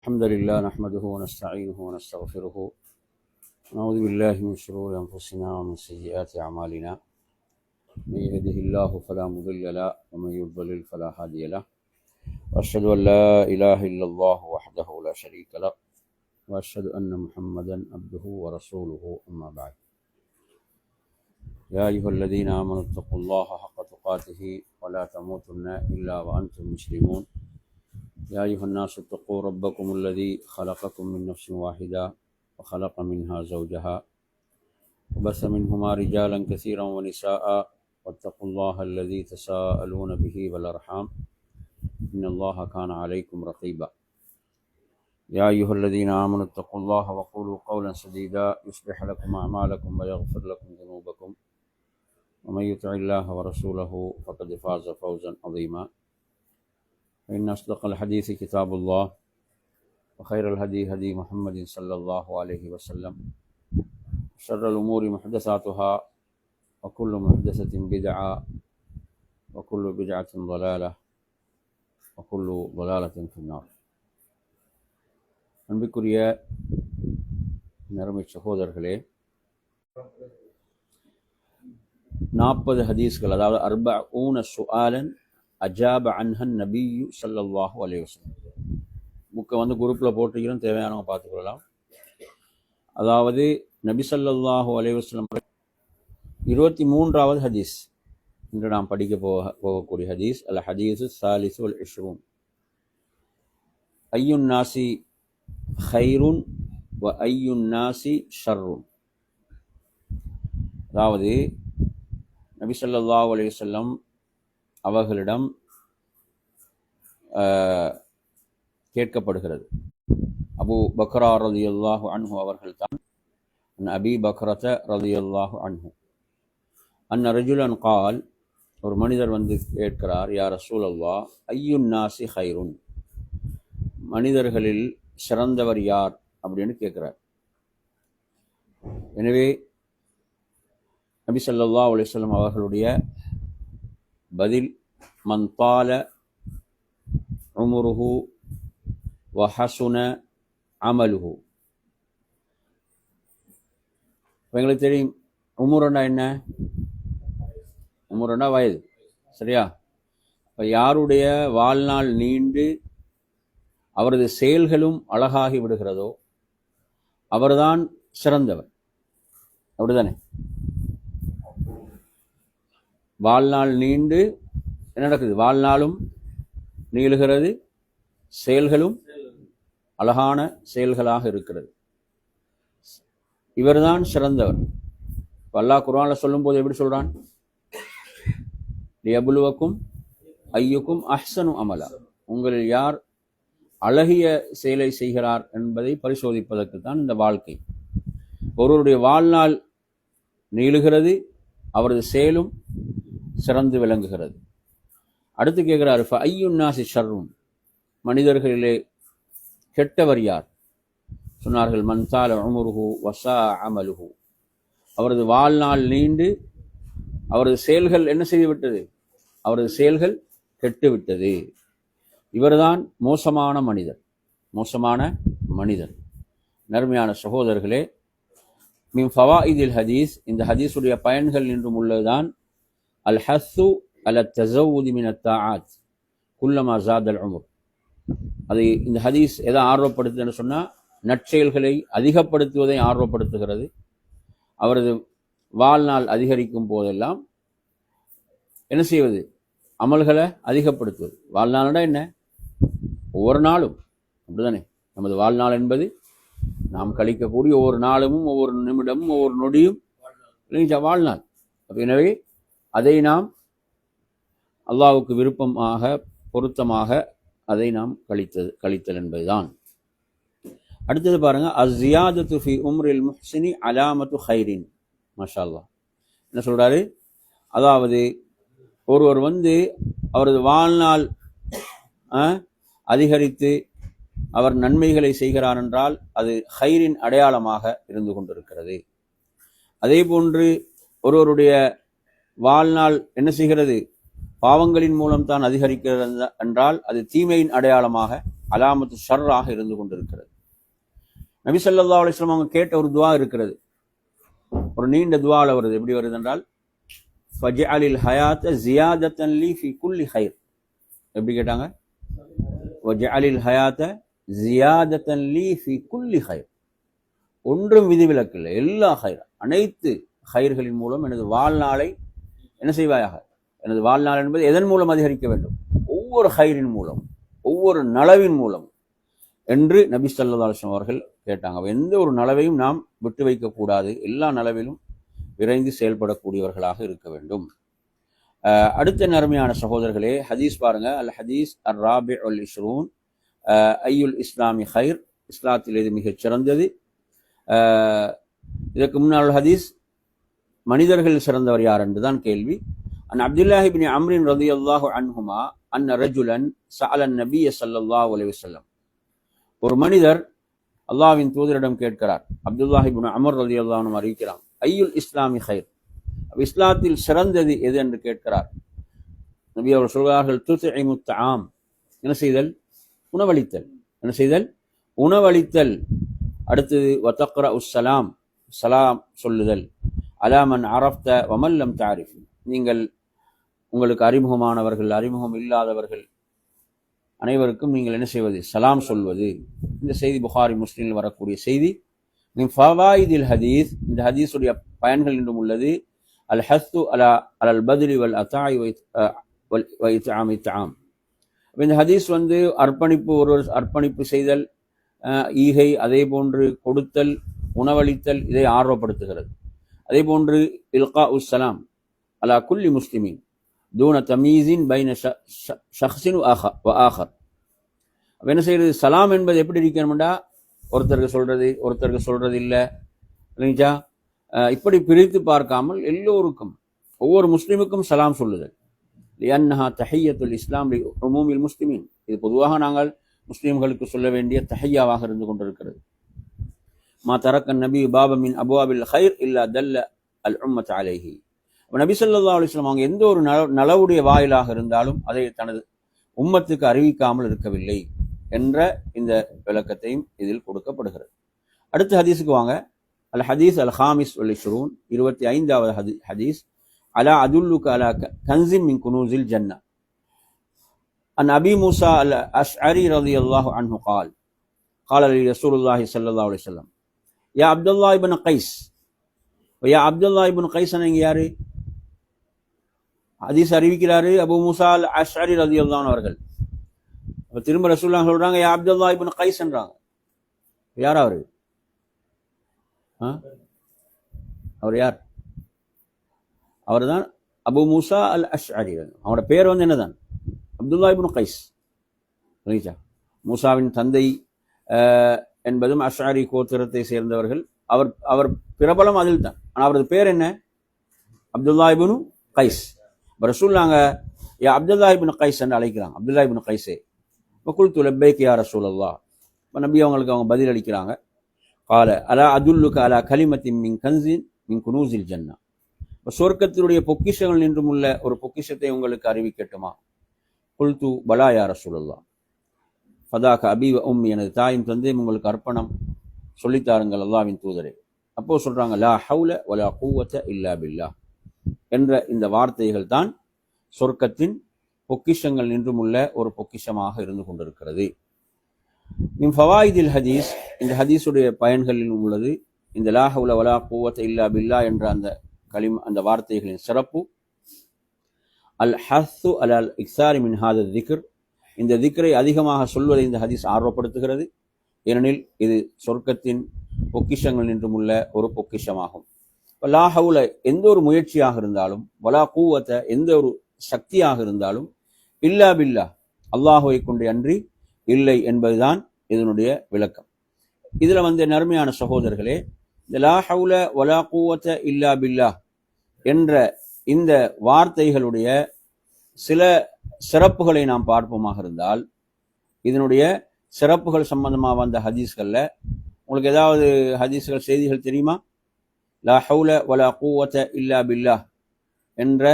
الحمد لله نحمده ونستعينه ونستغفره ونعوذ بالله من شرور أنفسنا ومن سيئات أعمالنا من يهده الله فلا مضل له ومن يضلل فلا هادي له وأشهد أن لا إله إلا الله وحده لا شريك له وأشهد أن محمدا عبده ورسوله أما بعد يا أيها الذين آمنوا اتقوا الله حق تقاته ولا تموتن إلا وأنتم مسلمون يا أيها الناس اتقوا ربكم الذي خلقكم من نفس واحدة وخلق منها زوجها وبث منهما رجالا كثيرا ونساء واتقوا الله الذي تساءلون به والأرحام إن الله كان عليكم رقيبا يا أيها الذين آمنوا اتقوا الله وقولوا قولا سديدا يصلح لكم أعمالكم ويغفر لكم ذنوبكم ومن يطع الله ورسوله فقد فاز فوزا عظيما فإن أصدق الحديث كتاب الله وخير الهدي هدي محمد صلى الله عليه وسلم شر الأمور محدثاتها وكل محدثة بدعة وكل بدعة ضلالة وكل ضلالة في النار. அன்பிற்குரிய நறுமை சகோதரர்களே, 40 ஹதீஸ்கள், அதாவது 40 சுஆலன் அஜாப அன்ஹன் நபியு ஸல்லல்லாஹு அலைஹி வஸல்லம். புக்கை குரூப்பில் போட்டுக்கிறோம், தேவையானவங்க பார்த்துக்கொள்ளலாம். அதாவது நபி ஸல்லல்லாஹு அலைஹி வஸல்லம் 23வது ஹதீஸ் இன்று நாம் படிக்க போகக்கூடிய ஹதீஸ். அல் ஹதீஸு சாலிசு வல் இஷ்ரூன். ஐயுன் நாசி ஹைருன் வ ஐயுன் நாசி ஷர்ருன். அதாவது நபி ஸல்லல்லாஹு அலைஹி வஸல்லம் அவர்களிடம் கேட்கப்படுகிறது. அபு பக்ரா ரலியல்லாஹு அன்ஹு அவர்கள் தான், அபி பக்ரத ரலியல்லாஹு அன்ஹு அன்ன ரஜுலன் கால், ஒரு மனிதர் கேட்கிறார், யா ரசூலல்லாஹ் ஐயுன் நாசி ஹைருன், மனிதர்களில் சிறந்தவர் யார் அப்படின்னு கேட்கிறார். எனவே நபி ஸல்லல்லாஹு அலைஹி வஸல்லம் அவர்களுடைய பதில், மன் தால உம்ருஹு வ ஹஸுன அமலுஹு. எங்களுக்கு தெரியும் உம்ருன்னா என்ன? உம்ருன்னா வயது, சரியா? இப்போ யாருடைய வாழ்நாள் நீண்டு அவரது செயல்களும் அழகாகி விடுகிறதோ அவர்தான் சிறந்தவர். அப்படிதானே? வாழ்நாள் நீண்டு என்ன நடக்குது? வாழ்நாளும் நீளுகிறது, செயல்களும் அழகான செயல்களாக இருக்கிறது. இவர்தான் சிறந்தவர். அல்லாஹ் குர்ஆன்ல சொல்லும் போது எப்படி சொல்றான்? லியப்லுவக்கும் ஐயுக்கும் அஹ்ஸனு அமலா, உங்களில் யார் அழகிய செயலை செய்கிறார் என்பதை பரிசோதிப்பதற்கு தான் இந்த வாழ்க்கை. ஒருவருடைய வாழ்நாள் நீளுகிறது, அவரது செயலும் சிறந்து விளங்குகிறது. அடுத்து கேட்கிறார், ஐயுன் நாசி ஷர்ருன், மனிதர்களிலே கெட்டவர் யார்? சொன்னார்கள், மன் தால உம்ருஹு வஸா அமலுஹு, அவரது வாழ்நாள் நீண்டு அவரது செயல்கள் என்ன செய்துவிட்டது? அவரது செயல்கள் கெட்டுவிட்டது. இவர்தான் மோசமான மனிதர். மோசமான மனிதர். நறுமையான சகோதரர்களே, மின் ஃபவாயிதில் ஹதீஸ், இந்த ஹதீஸுடைய பயன்கள் என்றும் உள்ளதுதான் அல் ஹஸ்ஸு அல தஸவ்வுதி மின் அத்தாஆத் குல்லமா ஜாதல் உம்ர். அது இந்த ஹதீஸ் எதை ஆர்வப்படுத்துன்னு சொன்னால், நற்செயல்களை அதிகப்படுத்துவதை ஆர்வப்படுத்துகிறது. அவரது வாழ்நாள் அதிகரிக்கும் போதெல்லாம் என்ன செய்வது? அமல்களை அதிகப்படுத்துவது. வாழ்நாள்னா என்ன? ஒவ்வொரு நாளும், அப்படிதானே? நமது வாழ்நாள் என்பது நாம் கழிக்கக்கூடிய ஒவ்வொரு நாளும், ஒவ்வொரு நிமிடமும், ஒவ்வொரு நொடியும் வாழ்நாள். எனவே அதை நாம் அல்லாஹ்வுக்கு விருப்பமாக, பொருத்தமாக அதை நாம் கழித்தல் என்பதுதான். அடுத்தது பாருங்க, அஸ்ஸியாதத்து ஃபி உம்ரில் முஹ்சினி அலாமத்து ஹைரின். மாஷா அல்லாஹ். என்ன சொல்றாரு? அதாவது ஒருவர் அவரது வாழ்நாள் அதிகரித்து அவர் நன்மைகளை செய்கிறார் என்றால் அது ஹைரின் அடையாளமாக இருந்து கொண்டிருக்கிறது. அதே போன்று ஒருவருடைய வாழ்நாள் என்ன செய்கிறது? பாவங்களின் மூலம் தான் அதிகரிக்கிறது என்றால் அது தீமையின் அடையாளமாக அலாமத்து ஷர்ராக இருந்து கொண்டிருக்கிறது. நபி ஸல்லல்லாஹு அலைஹி வஸல்லம் அவங்க கேட்ட ஒரு துவா இருக்கிறது, ஒரு நீண்ட துவால வருது. எப்படி வருது என்றால், ஃபஜ்அலில் ஹயாத ஜியாதத்தன் லீ ஃபி குல்லி ஹைர். எப்படி கேட்டாங்க? வஜ்அலில் ஹயாத ஜியாதத்தன் லீ ஃபி குல்லி ஹைர். ஒன்றும் விதிவிலக்கில்லை, எல்லா ஹைர், அனைத்து ஹைர்களின் மூலம் எனது வாழ்நாளை என்ன செய்வாயாக? எனது வாழ்நாள் என்பது எதன் மூலம் அதிகரிக்க வேண்டும்? ஒவ்வொரு ஹைரின் மூலம், ஒவ்வொரு நலவின் மூலம் என்று நபி ஸல்லல்லாஹு அலைஹி வஸல்லம் அவர்கள் கேட்டாங்க. எந்த ஒரு நலவையும் நாம் விட்டு வைக்கக்கூடாது, எல்லா நலவிலும் விரைந்து செயல்படக்கூடியவர்களாக இருக்க வேண்டும். அடுத்த நறுமையான சகோதரர்களே, ஹதீஸ் பாருங்க. அல் ஹதீஸ் அர் ராபி அல் இஸ்ரூன் ஐயுல் இஸ்லாமி ஹைர், இஸ்லாத்தில் இது மிகச் சிறந்தது. இதற்கு முன்னால் ஹதீஸ் மனிதர்கள் சிறந்தவர் யார் என்றுதான் கேள்வி. அன் அப்துல்லாஹ் இப்னு அம்ரின் ரலியல்லாஹு அன்ஹுமா அன்ன ரஜுலன் சஅலன் நபிய ஸல்லல்லாஹு அலைஹி வஸல்லம். ஒரு மனிதர் அல்லாஹ்வின் தூதரிடம் கேட்கிறார். அப்துல்லாஹ் இப்னு அம்ர் ரலியல்லாஹு அன்ஹு அறிவிக்கிறார், ஐயுல் இஸ்லாமி ஹைர், இஸ்லாத்தில் சிறந்தது எது என்று கேட்கிறார். நபி அவர்கள் சொல்கிறார்கள், துத்இமு தஆம், என்ன செய்தல்? உணவளித்தல். என்ன செய்தல்? உணவளித்தல். அடுத்தது வதக்ரஉ ஸலாம், சலாம் சொல்லுதல். அலாமன் அரஃப்த வமன் லம் தஅரிஃப், நீங்கள் உங்களுக்கு அறிமுகமானவர்கள், அறிமுகம் இல்லாதவர்கள் அனைவருக்கும் நீங்கள் என்ன செய்வது? சலாம் சொல்வது. இந்த செய்தி புகாரி முஸ்லிமில் வரக்கூடிய செய்தி. மின் ஃபவாயிதில் ஹதீஸ், இந்த ஹதீஸுடைய பயன்கள் என்றும் உள்ளது, அல் ஹஸ்து அலா அல் பத்லி வல் அத்தாய் வ இத்ஆமி தஆம். இந்த ஹதீஸ் அர்ப்பணிப்பு, ஒரு அர்ப்பணிப்பு செய்தல், ஈகை, அதே போன்று கொடுத்தல், உணவளித்தல், இதை ஆர்வப்படுத்துகிறது. அதே போன்று இல்கா உஸ் சலாம் அலா குல்லி முஸ்லிமின் தூன தமீஸின் பைன ஷக்ஸின் வ ஆகர். என்ன செய்யறது? சலாம் என்பது எப்படி இருக்கணும்டா, ஒருத்தருக்கு சொல்றது, ஒருத்தருக்கு சொல்றது இல்லை, இல்லைங்களா? இப்படி பிரித்து பார்க்காமல் எல்லோருக்கும், ஒவ்வொரு முஸ்லிமுக்கும் சலாம் சொல்லுதல். லிஅன்னஹா தஹிய்யத்துல் இஸ்லாம் லி உமூமில் முஸ்லிமீன், இது பொதுவாக நாங்கள் முஸ்லிம்களுக்கு சொல்ல வேண்டிய தஹியாவாக இருந்து கொண்டிருக்கிறது. மா தரக்கன் நபி பாப மின் அபுவாபில் ஹைர் இல்லா தல்ல அல் உம்மத் அலைஹி. நபி ஸல்லல்லாஹு அலைஹி வஸல்லம் அவங்க எந்த ஒரு நலவுடைய வாயிலாக இருந்தாலும் அதை தனது உம்மத்துக்கு அறிவிக்காமல் இருக்கவில்லை என்ற இந்த விளக்கத்தையும் இதில் கொடுக்கப்படுகிறது. அடுத்த ஹதீஸுக்கு வாங்க. அல் ஹதீஸ் அல் ஹாமிஸ் வல் இஷ்ரூன், 25வது ஹதீஸ். அலா அதுல்லுக அலா கன்ஸின் மின் குனூஸில் ஜன்னா. அன் அபி மூசா அல் அஷ்அரி ரலியல்லாஹு அன்ஹு قال قال لي رسول الله صلى الله عليه وسلم யா அப்துல்லாஹ் இப்னு கைஸ். யா அப்துல்லாஹ் இப்னு கைஸ் யாரு? ஹதீஸ் அறிவிக்கிறாரு அபு மூசா அல் அஷ்அரி ரலியல்லாஹு அன்ஹு அவர்கள். அப்ப திரும்ப ரசூலுல்லாஹ் சொல்றாங்க, யா அப்துல்லாஹ் இப்னு கைஸ் என்றாங்க. யார் அவரு? அவர் யார்? அவர்தான் அபு மூசா அல் அஷ்அரி. அவரோட பேர் என்னதான்? அப்துல்லாஹ் இப்னு கைஸ். மூசாவின் தந்தை என்பதும் அஷ்அரி கோத்திரத்தை சேர்ந்தவர்கள். அவர் பிரபலம் அதில் தான். ஆனால் அவரது பேர் என்ன? அப்துல்லாஹ் இப்னு கைஸ். ரசூலுல்லாஹ் யா அப்துல்லாஹ் இப்னு கைஸ் என்று அழைக்கிறாங்க. அப்துல்லாஹ் இப்னு கைஸே. வகுல்து லப்பைக் யா ரசூலல்லாஹ். நபி அவங்களுக்கு அவங்க பதில் அளிக்கிறாங்க. கால அலா அதுல்லுக அலா கலிமத்தின் மின் கன்ஸின் மின் குனூஸில் ஜன்னா. சொர்க்கத்தினுடைய பொக்கிஷங்கள் நின்றும் உள்ள ஒரு பொக்கிஷத்தை உங்களுக்கு அறிவிக்கட்டுமா? குல்து பலா யா ரசூலல்லாஹ். ஃபதாக அபி வ உம்மி, எனது தாயும் தந்தையும் உங்களுக்கு அர்ப்பணம், சொல்லித்தாருங்கள் அல்லாஹ்வின் தூதரே. அப்போ சொல்றாங்க, லா ஹவுல வலா குவத்த இல்லா பில்லாஹ் என்ற இந்த வார்த்தைகள் தான் சொர்க்கத்தின் பொக்கிஷங்கள் நின்றும் உள்ள ஒரு பொக்கிஷமாக இருந்து கொண்டிருக்கிறது. மின் ஃபவாயிதில் ஹதீஸ், இந்த ஹதீஸுடைய பயன்களில் உள்ளது இந்த லா ஹவுல வலா குவத்த இல்லா பில்லாஹ் என்ற அந்த வார்த்தைகளின் சிறப்பு. அல் ஹஸ்ஸு அலல் இக்ஸாரி மின் ஹாதா திக்ர், இந்த திக்ரை அதிகமாக சொல்வதை இந்த ஹதீஸ் ஆர்வப்படுத்துகிறது. ஏனெனில் இது சொர்க்கத்தின் பொக்கிஷங்கள் நின்றும் உள்ள ஒரு பொக்கிஷமாகும். லா ஹவுல எந்த ஒரு முயற்சியாக இருந்தாலும், வலா கூவத்த எந்த ஒரு சக்தியாக இருந்தாலும், இல்லா பில்லா அல்லாஹுவை கொண்டு அன்றி இல்லை என்பதுதான் இதனுடைய விளக்கம். இதுல நறுமையான சகோதரர்களே, இந்த லா ஹவுல வலா கூவத்த இல்லா பில்லா என்ற இந்த வார்த்தைகளுடைய சில சிறப்புகளை நாம் பார்ப்போமாக இருந்தால், இதனுடைய சிறப்புகள் சம்பந்தமாக வந்த ஹதீஸ்கள்ல உங்களுக்கு ஏதாவது ஹதீஸ்கள், செய்திகள் தெரியுமா? லா ஹவுல வலா குவத்த இல்லா பில்லாஹ் என்ற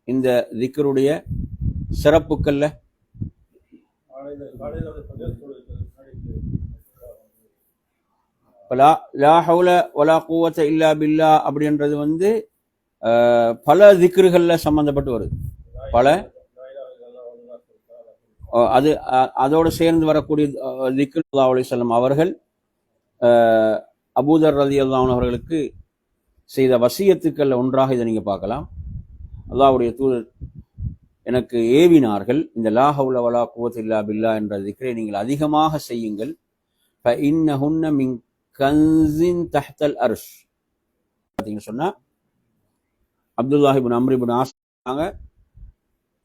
இந்த திக்ருடைய சிறப்புக்கள்ல இப்போ லா ஹவுல வலா குவத்த இல்லா பில்லா அப்படின்றது வந்து பல திக்ருகளில் சம்மந்தப்பட்டு வருது. பல அது அதோடு சேர்ந்து வரக்கூடிய திக்ரு ஸல்லல்லாஹு அலைஹி வஸல்லம் அவர்கள் அபூதர் ரலியல்லாஹு அன்ஹு அவர்களுக்கு செய்த வசியத்துக்கள் ஒன்றாக இதை நீங்கள் பார்க்கலாம். அல்லாஹ்வுடைய தூதர் எனக்கு ஏவினார்கள், இந்த லா ஹவுல வலா குவத்த இல்லா பில்லா என்ற திக்ரை நீங்கள் அதிகமாக செய்யுங்கள். ஃபஇன்னஹுன்ன மின் கன்ஸின் தஹ்தல் அர்ஷ். பார்த்தீங்கன்னு சொன்னா அப்துல்லாஹ் இப்னு அம்ர் இப்னு ஆஸ்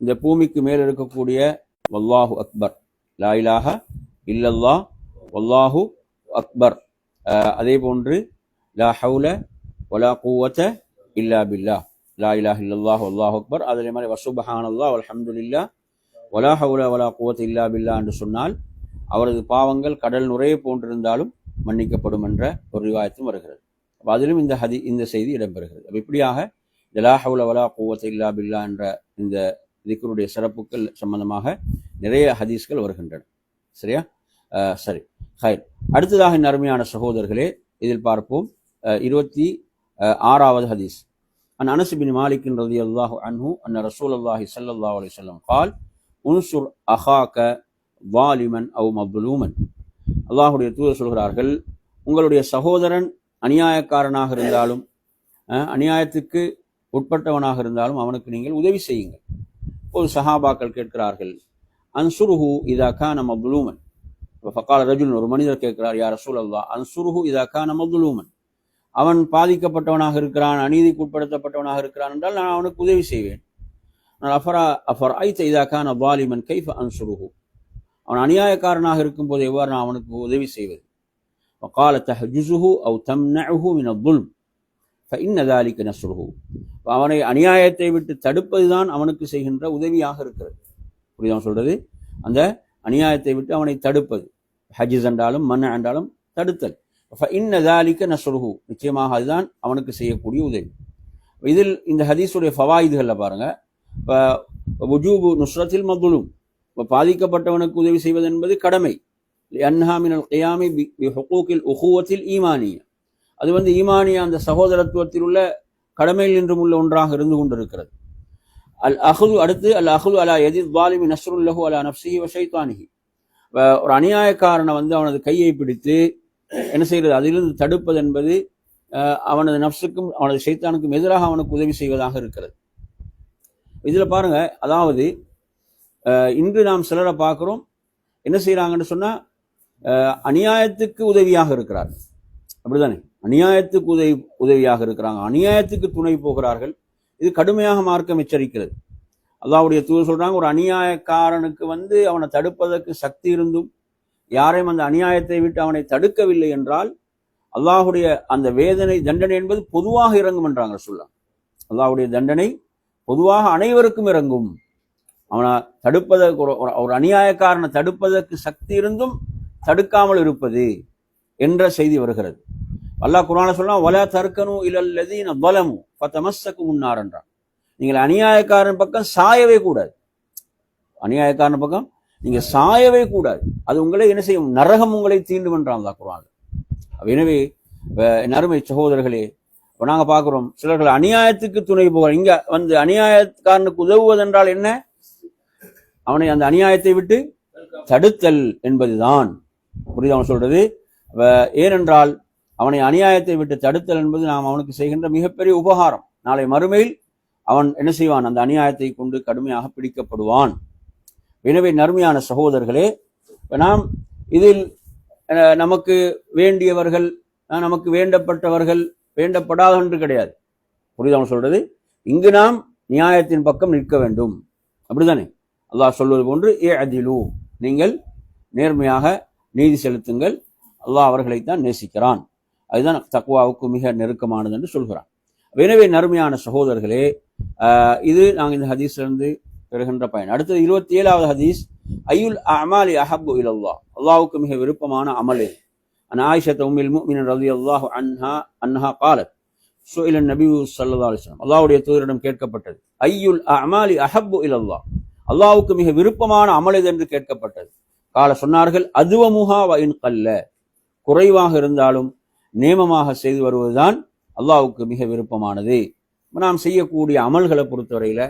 இந்த பூமிக்கு மேல் இருக்கக்கூடிய வல்லாஹு அக்பர், லா இலாஹ இல்லல்லாஹ் வல்லாஹு அக்பர், அதே போன்று லா ஹவுல வலா குவத்த இல்லா பில்லாஹ், லா இலாஹ இல்லல்லாஹ் வல்லாஹு அக்பர், அதே மாதிரி வசுப்ஹானல்லாஹ் வல்ஹம்துலில்லாஹ் வலா ஹவுல வலா குவத்த இல்லா பில்லாஹ் என்று சொன்னால் அவரது பாவங்கள் கடல் நுரையை போன்றிருந்தாலும் மன்னிக்கப்படும் என்ற ஒரு ரிவாயத்தும் வருகிறது. அதிலும் இந்த செய்தி இடம்பெறுகிறது. இப்படியாக லா ஹவுல வலா குவத்த இல்லா பில்லாஹ் என்ற இந்த திக்ருடைய சிறப்புகள் சம்பந்தமாக நிறைய ஹதீஸ்கள் வருகின்றன. சரியா? சரி, ஹைர். அடுத்ததாக அருமையான சகோதரர்களே, இதில் பார்ப்போம் 26வது ஹதீஸ். அன் அனஸ் பின் மாலிக் ரலியல்லாஹு அன்ஹு அன்ன ரசூலுல்லாஹி ஸல்லல்லாஹு அலைஹி வஸல்லம் قال உன்சுர் அஹாக வாலிமன் அவ் மظ்லூமன். அல்லாஹ்வுடைய தூதர் சொல்கிறார்கள், உங்களுடைய சகோதரன் அநியாயக்காரனாக இருந்தாலும் அநியாயத்துக்கு உட்பட்டவனாக இருந்தாலும் அவனுக்கு நீங்கள் உதவி செய்யுங்கள். இப்போது சஹாபாக்கள் கேட்கிறார்கள், அன்சுருஹு இதா கான மظ்லூமன். ஃபகால ரஜுல், ஒரு மனிதர் கேட்கிறார், யா ரசூலல்லாஹ் அன்சுருஹு இதா கான மظ்லூமன், அவன் பாதிக்கப்பட்டவனாக இருக்கிறான், அநீதிக்கு உட்படுத்தப்பட்டவனாக இருக்கிறான் என்றால் நான் அவனுக்கு உதவி செய்வேன். அஃபரைத இதா கான வாலிமன் கைஃப அன்சுருஹு, அவன் அநியாயக்காரனாக இருக்கும் போது எவ்வாறு நான் அவனுக்கு உதவி செய்வது? ஃபகால தஹ்ஜுஸுஹு அவ் தம்னஉஹு மின الظுல்ம் ஃபஇன்ன ذلك நஸ்ருஹு. அவனை அநியாயத்தை விட்டு தடுப்பதுதான் அவனுக்கு செய்கின்ற உதவியாக இருக்கிறது. புரியுதா சொல்றது? அந்த அநியாயத்தை விட்டு அவனை தடுப்பது, ஹஜ்ஜ் என்றாலும் மன் என்றாலும் தடுத்தல். ஃபஇன்ன ذلك நஸ்ருஹு, நிச்சயமாக அதுதான் அவனுக்கு செய்யக்கூடிய உதவி. இதில் இந்த ஹதீஸுடைய ஃபவாயிதுகள்ல பாருங்க, வுஜூபு நுஸ்ரத்தில் மظ்லூம், பாதிக்கப்பட்டவனுக்கு உதவி செய்வது என்பது கடமை. லிஅன்ஹா மினல் கியாமி பிஹுகூகில் உஹுவத்தில் ஈமானியா, அது வந்து ஈமானியா அந்த சகோதரத்துவத்தில் உள்ள கடமையில் நின்றும் உள்ள ஒன்றாக இருந்து கொண்டிருக்கிறது. அல் அஹ்து, அடுத்து அல் அஹ்து அலா யதில் ஸாலிமி நஸ்ருல் லஹு அலா நஃப்ஸிஹி வ ஷைத்தானிஹி. ஒரு அநியாயக்காரனை வந்து அவனது கையை பிடித்து என்ன செய்கிறது, அதிலிருந்து தடுப்பது என்பது அவனது நஃப்ஸுக்கும் அவனது ஷைத்தானுக்கும் எதிராக அவனுக்கு உதவி செய்வதாக இருக்கிறது. இதுல பாருங்க, அதாவது இன்று நாம் சிலரை பார்க்கிறோம், என்ன செய்யறாங்கன்னு சொன்னா அநியாயத்துக்கு உதவியாக இருக்கிறார், அப்படித்தானே? அநியாயத்துக்கு உதவியாக இருக்கிறாங்க, அநியாயத்துக்கு துணை போகிறார்கள். இது கடுமையாக மார்க்கம் எச்சரிக்கிறது. அல்லாஹ்வுடைய தூதர் சொல்றாங்க, ஒரு அநியாயக்காரனுக்கு வந்து அவனை தடுப்பதற்கு சக்தி இருந்தும் யாரையும் அந்த அநியாயத்தை விட்டு அவனை தடுக்கவில்லை என்றால் அல்லாஹ்வுடைய அந்த வேதனை தண்டனை என்பது பொதுவாக இறங்கும் என்றாங்க சொல்லலாம். அல்லாஹ்வுடைய தண்டனை பொதுவாக அனைவருக்கும் இறங்கும். அவனை தடுப்பதற்கு ஒரு அநியாயக்காரனை தடுப்பதற்கு சக்தி இருந்தும் தடுக்காமல் இருப்பது என்ற செய்தி வருகிறது. அல்லாஹ் குர்ஆன்ல சொல்றான், வலா தர்கனு இலல் லதீன ஸலமு ஃபதமஸ்ஸகும் முன்னார் என்றான். நீங்கள் அநியாயக்காரன் பக்கம் சாயவே கூடாது, அநியாயக்காரன் பக்கம் நீங்க சாயவே கூடாது, அது உங்களை என்ன செய்யும், நரகம் உங்களை தீண்டும் என்றான் அல்லாஹ் குர்ஆன்ல. எனவே நறுமை சகோதரர்களே, நாங்க பார்க்கிறோம் சிலர்கள் அநியாயத்துக்கு துணை போக, இங்க வந்து அநியாயக்காரனுக்கு உதவுவதென்றால் என்ன, அவனை அந்த அநியாயத்தை விட்டு தடுத்தல் என்பதுதான். புரியுது அவன் சொல்றது? ஏனென்றால் அவனை அநியாயத்தை விட்டு தடுத்தல் என்பது நாம் அவனுக்கு செய்கின்ற மிகப்பெரிய உபகாரம். நாளை மறுமையில் அவன் என்ன செய்வான், அந்த அநியாயத்தை கொண்டு கடுமையாக பிடிக்கப்படுவான். எனவே நறுமையான சகோதரர்களே, நாம் இதில் நமக்கு வேண்டியவர்கள், நமக்கு வேண்டப்பட்டவர்கள், வேண்டப்படாத என்று கிடையாது. புரியுது அவன் சொல்றது? இங்கு நாம் நியாயத்தின் பக்கம் நிற்க வேண்டும், அப்படித்தானே? அல்லாஹ் சொல்வது போன்று இஅதிலு, நீங்கள் நேர்மையாக நீதி செலுத்துங்கள், அல்லாஹ் அவர்களைத்தான் நேசிக்கிறான், அதுதான் தக்வாவுக்கு மிக நெருக்கமானது என்று சொல்கிறான். எனவே நறுமையான சகோதரர்களே, இது நாங்கள் இந்த ஹதீஸிலிருந்து பெறுகின்ற பயன். அடுத்தது 27வது ஹதீஸ், ஐயுல் அமாலி அஹப்பு இலல்லாஹ், அல்லாஹ்வுக்கு மிக விருப்பமான அமல் இது. அன் ஆயிஷா உம்முல் முஃமினீன் ரலியல்லாஹு அன்ஹா قالت சுஇல நபி ஸல்லல்லாஹு அலைஹி வஸல்லம், அல்லாஹ்வுடைய தூதரிடம் கேட்கப்பட்டது, ஐயுல் அமாலி அஹப்பு இலல்லாஹ், அல்லாஹ்வுக்கு மிக விருப்பமான அமல் இது என்று கேட்கப்பட்டது. கால சொன்னார்கள், அதுவமுஹா வ இன் கல்ல, குறைவாக இருந்தாலும் நேமமாக செய்து வருவதுதான் அல்லாஹ்வுக்கு மிக விருப்பமானது. நாம் செய்யக்கூடிய அமல்களை பொறுத்தவரையில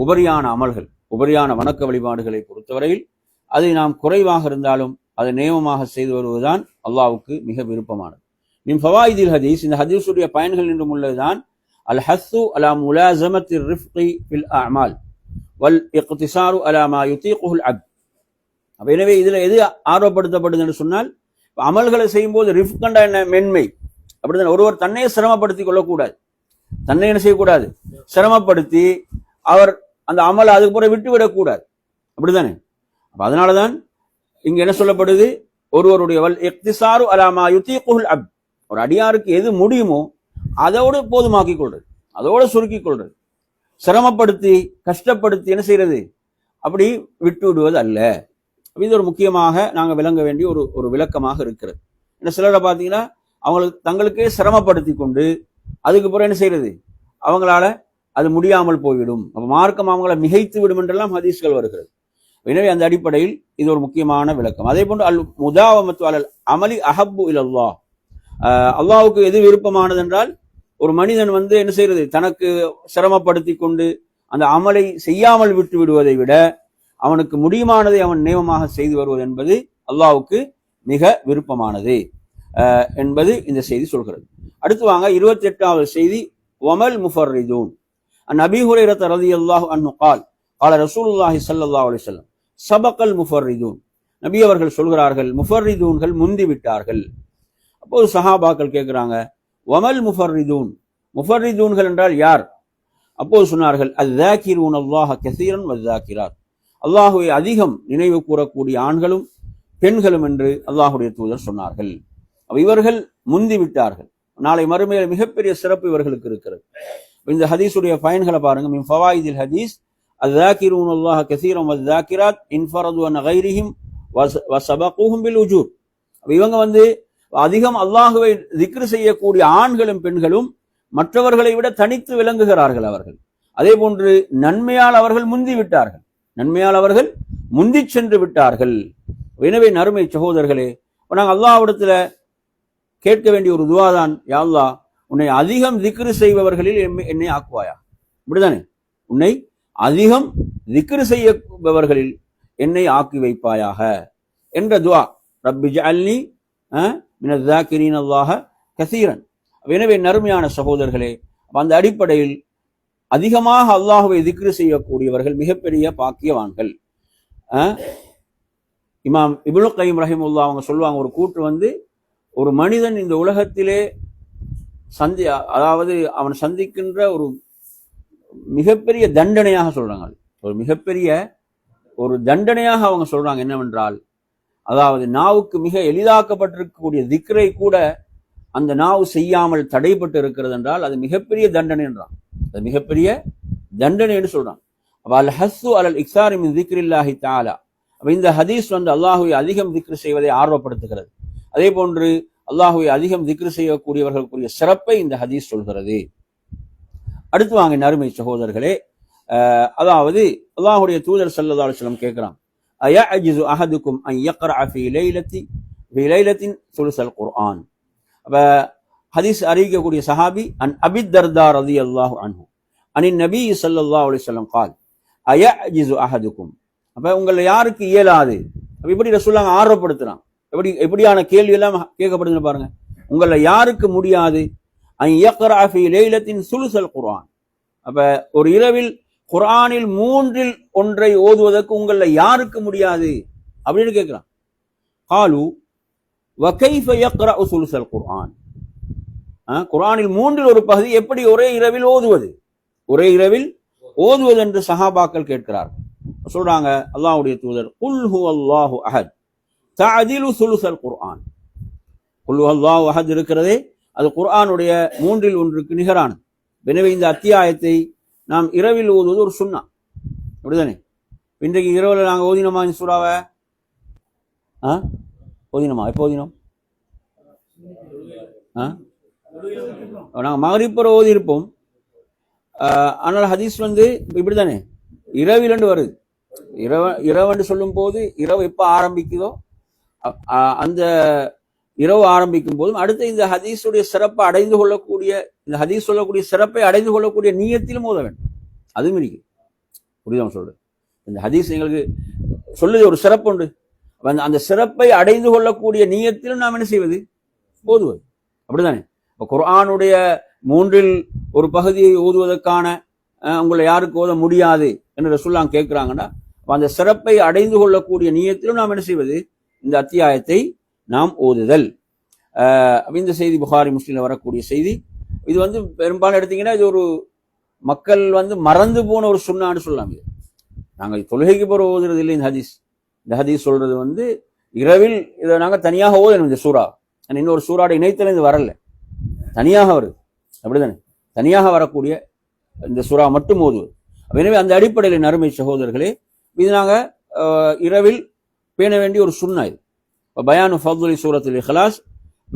உபரியான அமல்கள், உபரியான வணக்க வழிபாடுகளை பொறுத்தவரையில் அது நாம் குறைவாக இருந்தாலும் அதை நேமமாக செய்து வருவதுதான் அல்லாஹ்வுக்கு மிக விருப்பமானது. மின் ஃபவாயிதில் ஹதீஸ், இந்த ஹதீஸுடைய பயன்கள் என்றும் உள்ளதுதான் அல் ஹஸ்ஸு அலா முலாஸமத்தி ரிஃப்கி ஃபில் அஅமால் வல் இக்திசாரு அலா மா யுதீகுல் அப்த். அப்ப எனவே இதுல எது ஆர்வப்படுத்தப்படுது என்று சொன்னால், அமல்களை செய்யும் போது ரிஃப்கண்டா என்ன, மென்மை. அப்படிதான் ஒருவர் தன்னையே சிரமப்படுத்திக் கொள்ளக்கூடாது, தன்னை என்ன செய்யக்கூடாது, சிரமப்படுத்தி அவர் அந்த அமலை அதுக்கு பிறகு விட்டு விடக்கூடாது. அப்படித்தானே? அப்ப அதனாலதான் இங்க என்ன சொல்லப்படுது, ஒருவருடைய வல் இக்திசாரு அலா மா யுதீகுல் அப்த், ஒரு அடியாருக்கு எது முடியுமோ அதோடு போதுமாக்கிக் கொள்றது, அதோடு சுருக்கிக் கொள்றது. சிரமப்படுத்தி கஷ்டப்படுத்தி என்ன செய்யறது, அப்படி விட்டு விடுவது அல்ல. இது ஒரு முக்கியமாக நாங்கள் விளங்க வேண்டிய ஒரு விளக்கமாக இருக்கிறது. என்ன சிலரை பார்த்தீங்கன்னா அவங்களுக்கு தங்களுக்கே சிரமப்படுத்தி கொண்டு அதுக்கு பிறகு என்ன செய்யறது, அவங்களால அது முடியாமல் போய்விடும், அப்ப மார்க்கம் அவங்களை மிகைத்து விடும் என்றெல்லாம் ஹதீஸ்கள் வருகிறது. எனவே அந்த அடிப்படையில் இது ஒரு முக்கியமான விளக்கம். அதே போன்று அல் முதாவமத்து அலல் அமலி அஹப்பு இலல்லாஹ், அல்லாஹ்வுக்கு எது விருப்பமானது என்றால், ஒரு மனிதன் என்ன செய்யறது, தனக்கு சிரமப்படுத்தி கொண்டு அந்த அமலை செய்யாமல் விட்டு விடுவதை விட அவனுக்கு முடியுமானதை அவன் நேமமாக செய்து வருவது என்பது அல்லாஹ்வுக்கு மிக விருப்பமானது என்பது இந்த செய்தி சொல்கிறது. அடுத்து வாங்க 28வது செய்தி, வமல் முஃபர்ரிதூன். அன் அபீ ஹுரைரா ரலியல்லாஹு அன்ஹு قال قال رسول الله صلى الله عليه وسلم சபகல் முஃபர்ரிதூன். நபி அவர்கள் சொல்கிறார்கள், முஃபர்ரிதூன்கள் முந்தி விட்டார்கள். அப்போது சஹாபாக்கள் கேட்கிறாங்க, வமல் முஃபர்ரிதூன், முஃபர்ரிதூன்கள் என்றால் யார்? அப்போது சொன்னார்கள், அஸ்ஸாகிரூன அல்லாஹ கஸீரன் வஸ்ஸாகிராத், அல்லாஹுவை அதிகம் நினைவு கூறக்கூடிய ஆண்களும் பெண்களும் என்று அல்லாஹுடைய தூதர் சொன்னார்கள். இவர்கள் முந்தி விட்டார்கள். நாளை மறுமையில் மிகப்பெரிய சிறப்பு இவர்களுக்கு இருக்கிறது. இந்த ஹதீஸுடைய பயன்களை பாருங்க. மின் ஃபவாயிதில் ஹதீஸ் அஸ்ஸாகிரூன அல்லாஹ கஸீரன் வஸ்ஸாகிராத் இன்ஃபரது அன் கைரிஹிம் வஸபகூஹும் பில் உஜூர். இவங்க அதிகம் அல்லாஹுவை திக்ர் செய்யக்கூடிய ஆண்களும் பெண்களும் மற்றவர்களை விட தனித்து விளங்குகிறார்கள் அவர்கள். அதே போன்று நன்மையால் அவர்கள் முந்தி விட்டார்கள், நன்மையால் அவர்கள் முந்தி சென்று விட்டார்கள். எனவே நறுமை சகோதரர்களே, நாங்கள் அல்லாஹ்விடத்துல கேட்க வேண்டிய ஒரு துவாதான், யா அல்லாஹ் உன்னை அதிகம் திக்ரு செய்பவர்களில் என்னை ஆக்குவாயா. இப்படிதானே, உன்னை அதிகம் திக்ரு செய்யபவர்களில் என்னை ஆக்கி வைப்பாயாக என்ற துவா. ரப்பி ஜஅல்னி மினல் ஸாகிரீன அல்லாஹ கஸீரன். எனவே நறுமையான சகோதரர்களே, அந்த அடிப்படையில் அதிகமாக அல்லாஹுவை திக்ரு செய்யக்கூடியவர்கள் மிகப்பெரிய பாக்கியவான்கள். இமாம் இப்னு கைம் ரஹிமஹுல்லாஹ் அவங்க சொல்லுவாங்க, ஒரு கூற்று ஒரு மனிதன் இந்த உலகத்திலே அதாவது அவன் சந்திக்கின்ற ஒரு மிகப்பெரிய தண்டனையாக சொல்றாங்க, ஒரு மிகப்பெரிய ஒரு தண்டனையாக அவங்க சொல்றாங்க என்னவென்றால், அதாவது நாவுக்கு மிக எளிதாக்கப்பட்டிருக்கக்கூடிய திக்ரை கூட அந்த நாவு செய்யாமல் தடைப்பட்டு இருக்கிறது என்றால் அது மிகப்பெரிய தண்டனை என்றான், அது மிகப்பெரிய தண்டனை என்று சொல்றான். அப்ப அல் ஹஸ்ஸு அலல் இக்ஸாரி மின் திக்ரில்லாஹி தஆலா, அப்ப இந்த ஹதீஸ் அல்லாஹுவை அதிகம் திக்ரு செய்வதை ஆர்வப்படுத்துகிறது. அதே போன்று அல்லாஹுவை அதிகம் திக்ரு செய்யக்கூடியவர்களுக்குரிய சிறப்பை இந்த ஹதீஸ் சொல்கிறது. அடுத்து வாங்க நறுமை சகோதரர்களே, அதாவது அல்லாஹுடைய தூதர் ஸல்லல்லாஹு அலைஹி வஸல்லம் கேட்கிறான், அயஅஜிஸு அஹதுக்கும் அன் யக்ரஅ ஃபீ லைலத்தின் சுலுஸல் குர்ஆன். அப்ப ஹதீஸ் அறிவிக்கக்கூடிய சஹாபி அன் அபி தர்தா ரலியல்லாஹு அன்ஹு அனின் நபி ஸல்லல்லாஹு அலைஹி வஸல்லம் قال அயஅஜிஸு அஹதுக்கும். அப்ப உங்களை யாருக்கு இயலாது, அப்ப இப்படி ரசூலுல்லாஹ் ஆர்வப்படுத்துறான். எப்படியான கேள்வி எல்லாம் கேட்கப்படுதுன்னு பாருங்க. உங்களை யாருக்கு முடியாது, அன் யக்ரஅ ஃபீ லைலத்தின் சுலுஸல் குர்ஆன், அப்ப ஒரு இரவில் குர்ஆனில் 1/3 ஓதுவதற்கு உங்களை யாருக்கு முடியாது அப்படின்னு கேட்கிறான். காலு வ கைஃப யக்ரஅ சுலுஸல் குர்ஆன், குர்ஆனில் 1/3 பகுதி எப்படி ஒரே இரவில் ஓதுவது, ஒரே இரவில் ஓதுவது என்று சஹாபாக்கள் கேட்கிறார்கள். சொல்றாங்க அல்லாஹ்வுடைய தூதர், குல் ஹுவல்லாஹு அஹத் தஅதிலு சுலுஸல் குர்ஆன், குல் ஹுவல்லாஹு அஹத் இருக்கிறதே அது குர்ஆனுடைய 1/3 நிகரானது. எனவே இந்த அத்தியாயத்தை நாம் இரவில் ஓதுவது ஒரு சுன்னா, அப்படிதானே? இன்றைக்கு இரவில் நாங்கள் ஓதினோமா இந்த சூறாவை? ஓதினோமா? எப்போ ஓதினோம்? நாங்கள் மகரிப்பர் ஓதி இருப்போம். ஆனால் ஹதீஸ் இப்படித்தானே இரவில் வருது. இரவென்று சொல்லும் போது இரவு எப்போ ஆரம்பிக்குதோ அந்த இரவு ஆரம்பிக்கும் போதும் அடுத்து இந்த ஹதீஸுடைய சிறப்பை அடைந்து கொள்ளக்கூடிய, இந்த ஹதீஸ் சொல்லக்கூடிய சிறப்பை அடைந்து கொள்ளக்கூடிய நீயத்திலும் ஓத வேண்டும். அதுவும் இருக்கு. புரியுதா சொல்றது? இந்த ஹதீஸ் எங்களுக்கு சொல்லுது ஒரு சிறப்பு உண்டு. அந்த சிறப்பை அடைந்து கொள்ளக்கூடிய நீயத்திலும் நாம் என்ன செய்வது? ஓதுவது. அப்படித்தானே? இப்போ குர்ஆனுடைய 1/3 பகுதியை ஓதுவதற்கான உங்களை யாருக்கு ஓத முடியாது என்று ரசூலுல்லாஹ் கேட்கிறாங்கன்னா, அந்த சிறப்பை அடைந்து கொள்ளக்கூடிய நீயத்திலும் நாம் என்ன செய்வது? இந்த அத்தியாயத்தை நாம் ஓதுதல். இந்த செய்தி புகாரி முஸ்லிம்ல வரக்கூடிய செய்தி. இது பெரும்பாலும் எடுத்தீங்கன்னா இது ஒரு மக்கள் மறந்து போன ஒரு சுன்னான்னு சொல்லலாம். இது நாங்கள் தொழுகைக்கு போற ஓதுறது இல்லை. இந்த ஹதீஸ் சொல்றது இரவில் இதை நாங்கள் தனியாக ஓதணும். இந்த சூறா இன்னொரு சூறாட இணைத்தல் இது வரல, தனியாக வருது. அப்படித்தானே? தனியாக வரக்கூடிய இந்த சூறா மட்டும் ஓதுவது. எனவே அந்த அடிப்படையில் அருமை சகோதரர்களே, இது நாங்கள் இரவில் பேண வேண்டிய ஒரு சுன்னா. இது பயானு ஃபதுலி சூரத்துல் இஹ்லாஸ்.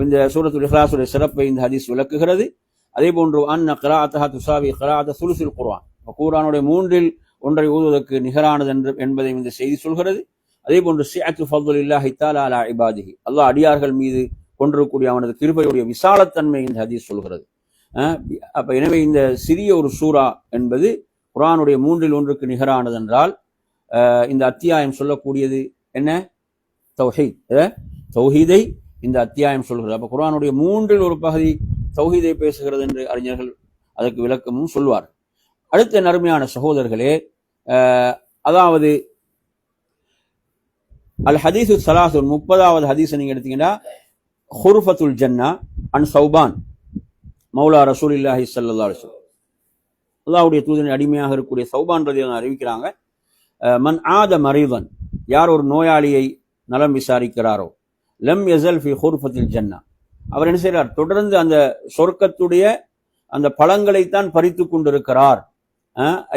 இந்த சூரத்துல் இஹ்லாஸுடைய சிறப்பை இந்த ஹதீஸ் விளக்குகிறது. அதே போன்று அன்ன க்ராஅத்தஹா துஸாவி க்ராஅத சுலுஸில் குர்ஆன், குர்ஆனுடைய 1/3 ஊதுவதற்கு நிகரானது என்பதை இந்த செய்தி சொல்கிறது. அதே போன்று சிஅத்து ஃபதுலில்லாஹி தஆலா அலா இபாதிஹி, அல்லாஹ் அடியார்கள் மீது கொண்டிருக்கக்கூடிய அவனது கிருபையுடைய விசாலத்தன்மை இந்த ஹதீஸ் சொல்கிறது. அப்ப எனவே இந்த சிறிய ஒரு சூரா என்பது குர்ஆனுடைய 1/3 நிகரானது என்றால், இந்த அத்தியாயம் சொல்லக்கூடியது என்ன? தௌஹீதை இந்த அத்தியாயம் சொல்கிறது. அப்ப குர்ஆனுடைய 1/3 பகுதி தௌஹீதை பேசுகிறது என்று அறிஞர்கள் அதற்கு விளக்கமும் சொல்வார். அடுத்த நறுமையான சகோதரர்களே, அதாவது அல் ஹதீஸு ஸலாஸு 30வது ஹதீஸை நீங்க எடுத்தீங்கன்னா, ஹுர்ஃபத்துல் ஜன்னா அன் சௌபான் மௌலா ரசூலுல்லாஹி ஸல்லல்லாஹு அலைஹி வஸல்லம், அல்லாஹ்வுடைய தூதரின் அடிமையாக இருக்கக்கூடிய சௌபான் ரலியல்லாஹு அறிவிக்கிறாங்க, மன் ஆத மரீதன், யார் ஒரு நோயாளியை நலம் விசாரிக்கிறாரோ, லம் யஸல் ஃபி ஹுர்ஃபத்தில் ஜன்னா, அவர் என்ன செய்கிறார்? தொடர்ந்து அந்த சொர்க்கத்துடைய அந்த பழங்களைத்தான் பறித்து கொண்டிருக்கிறார்.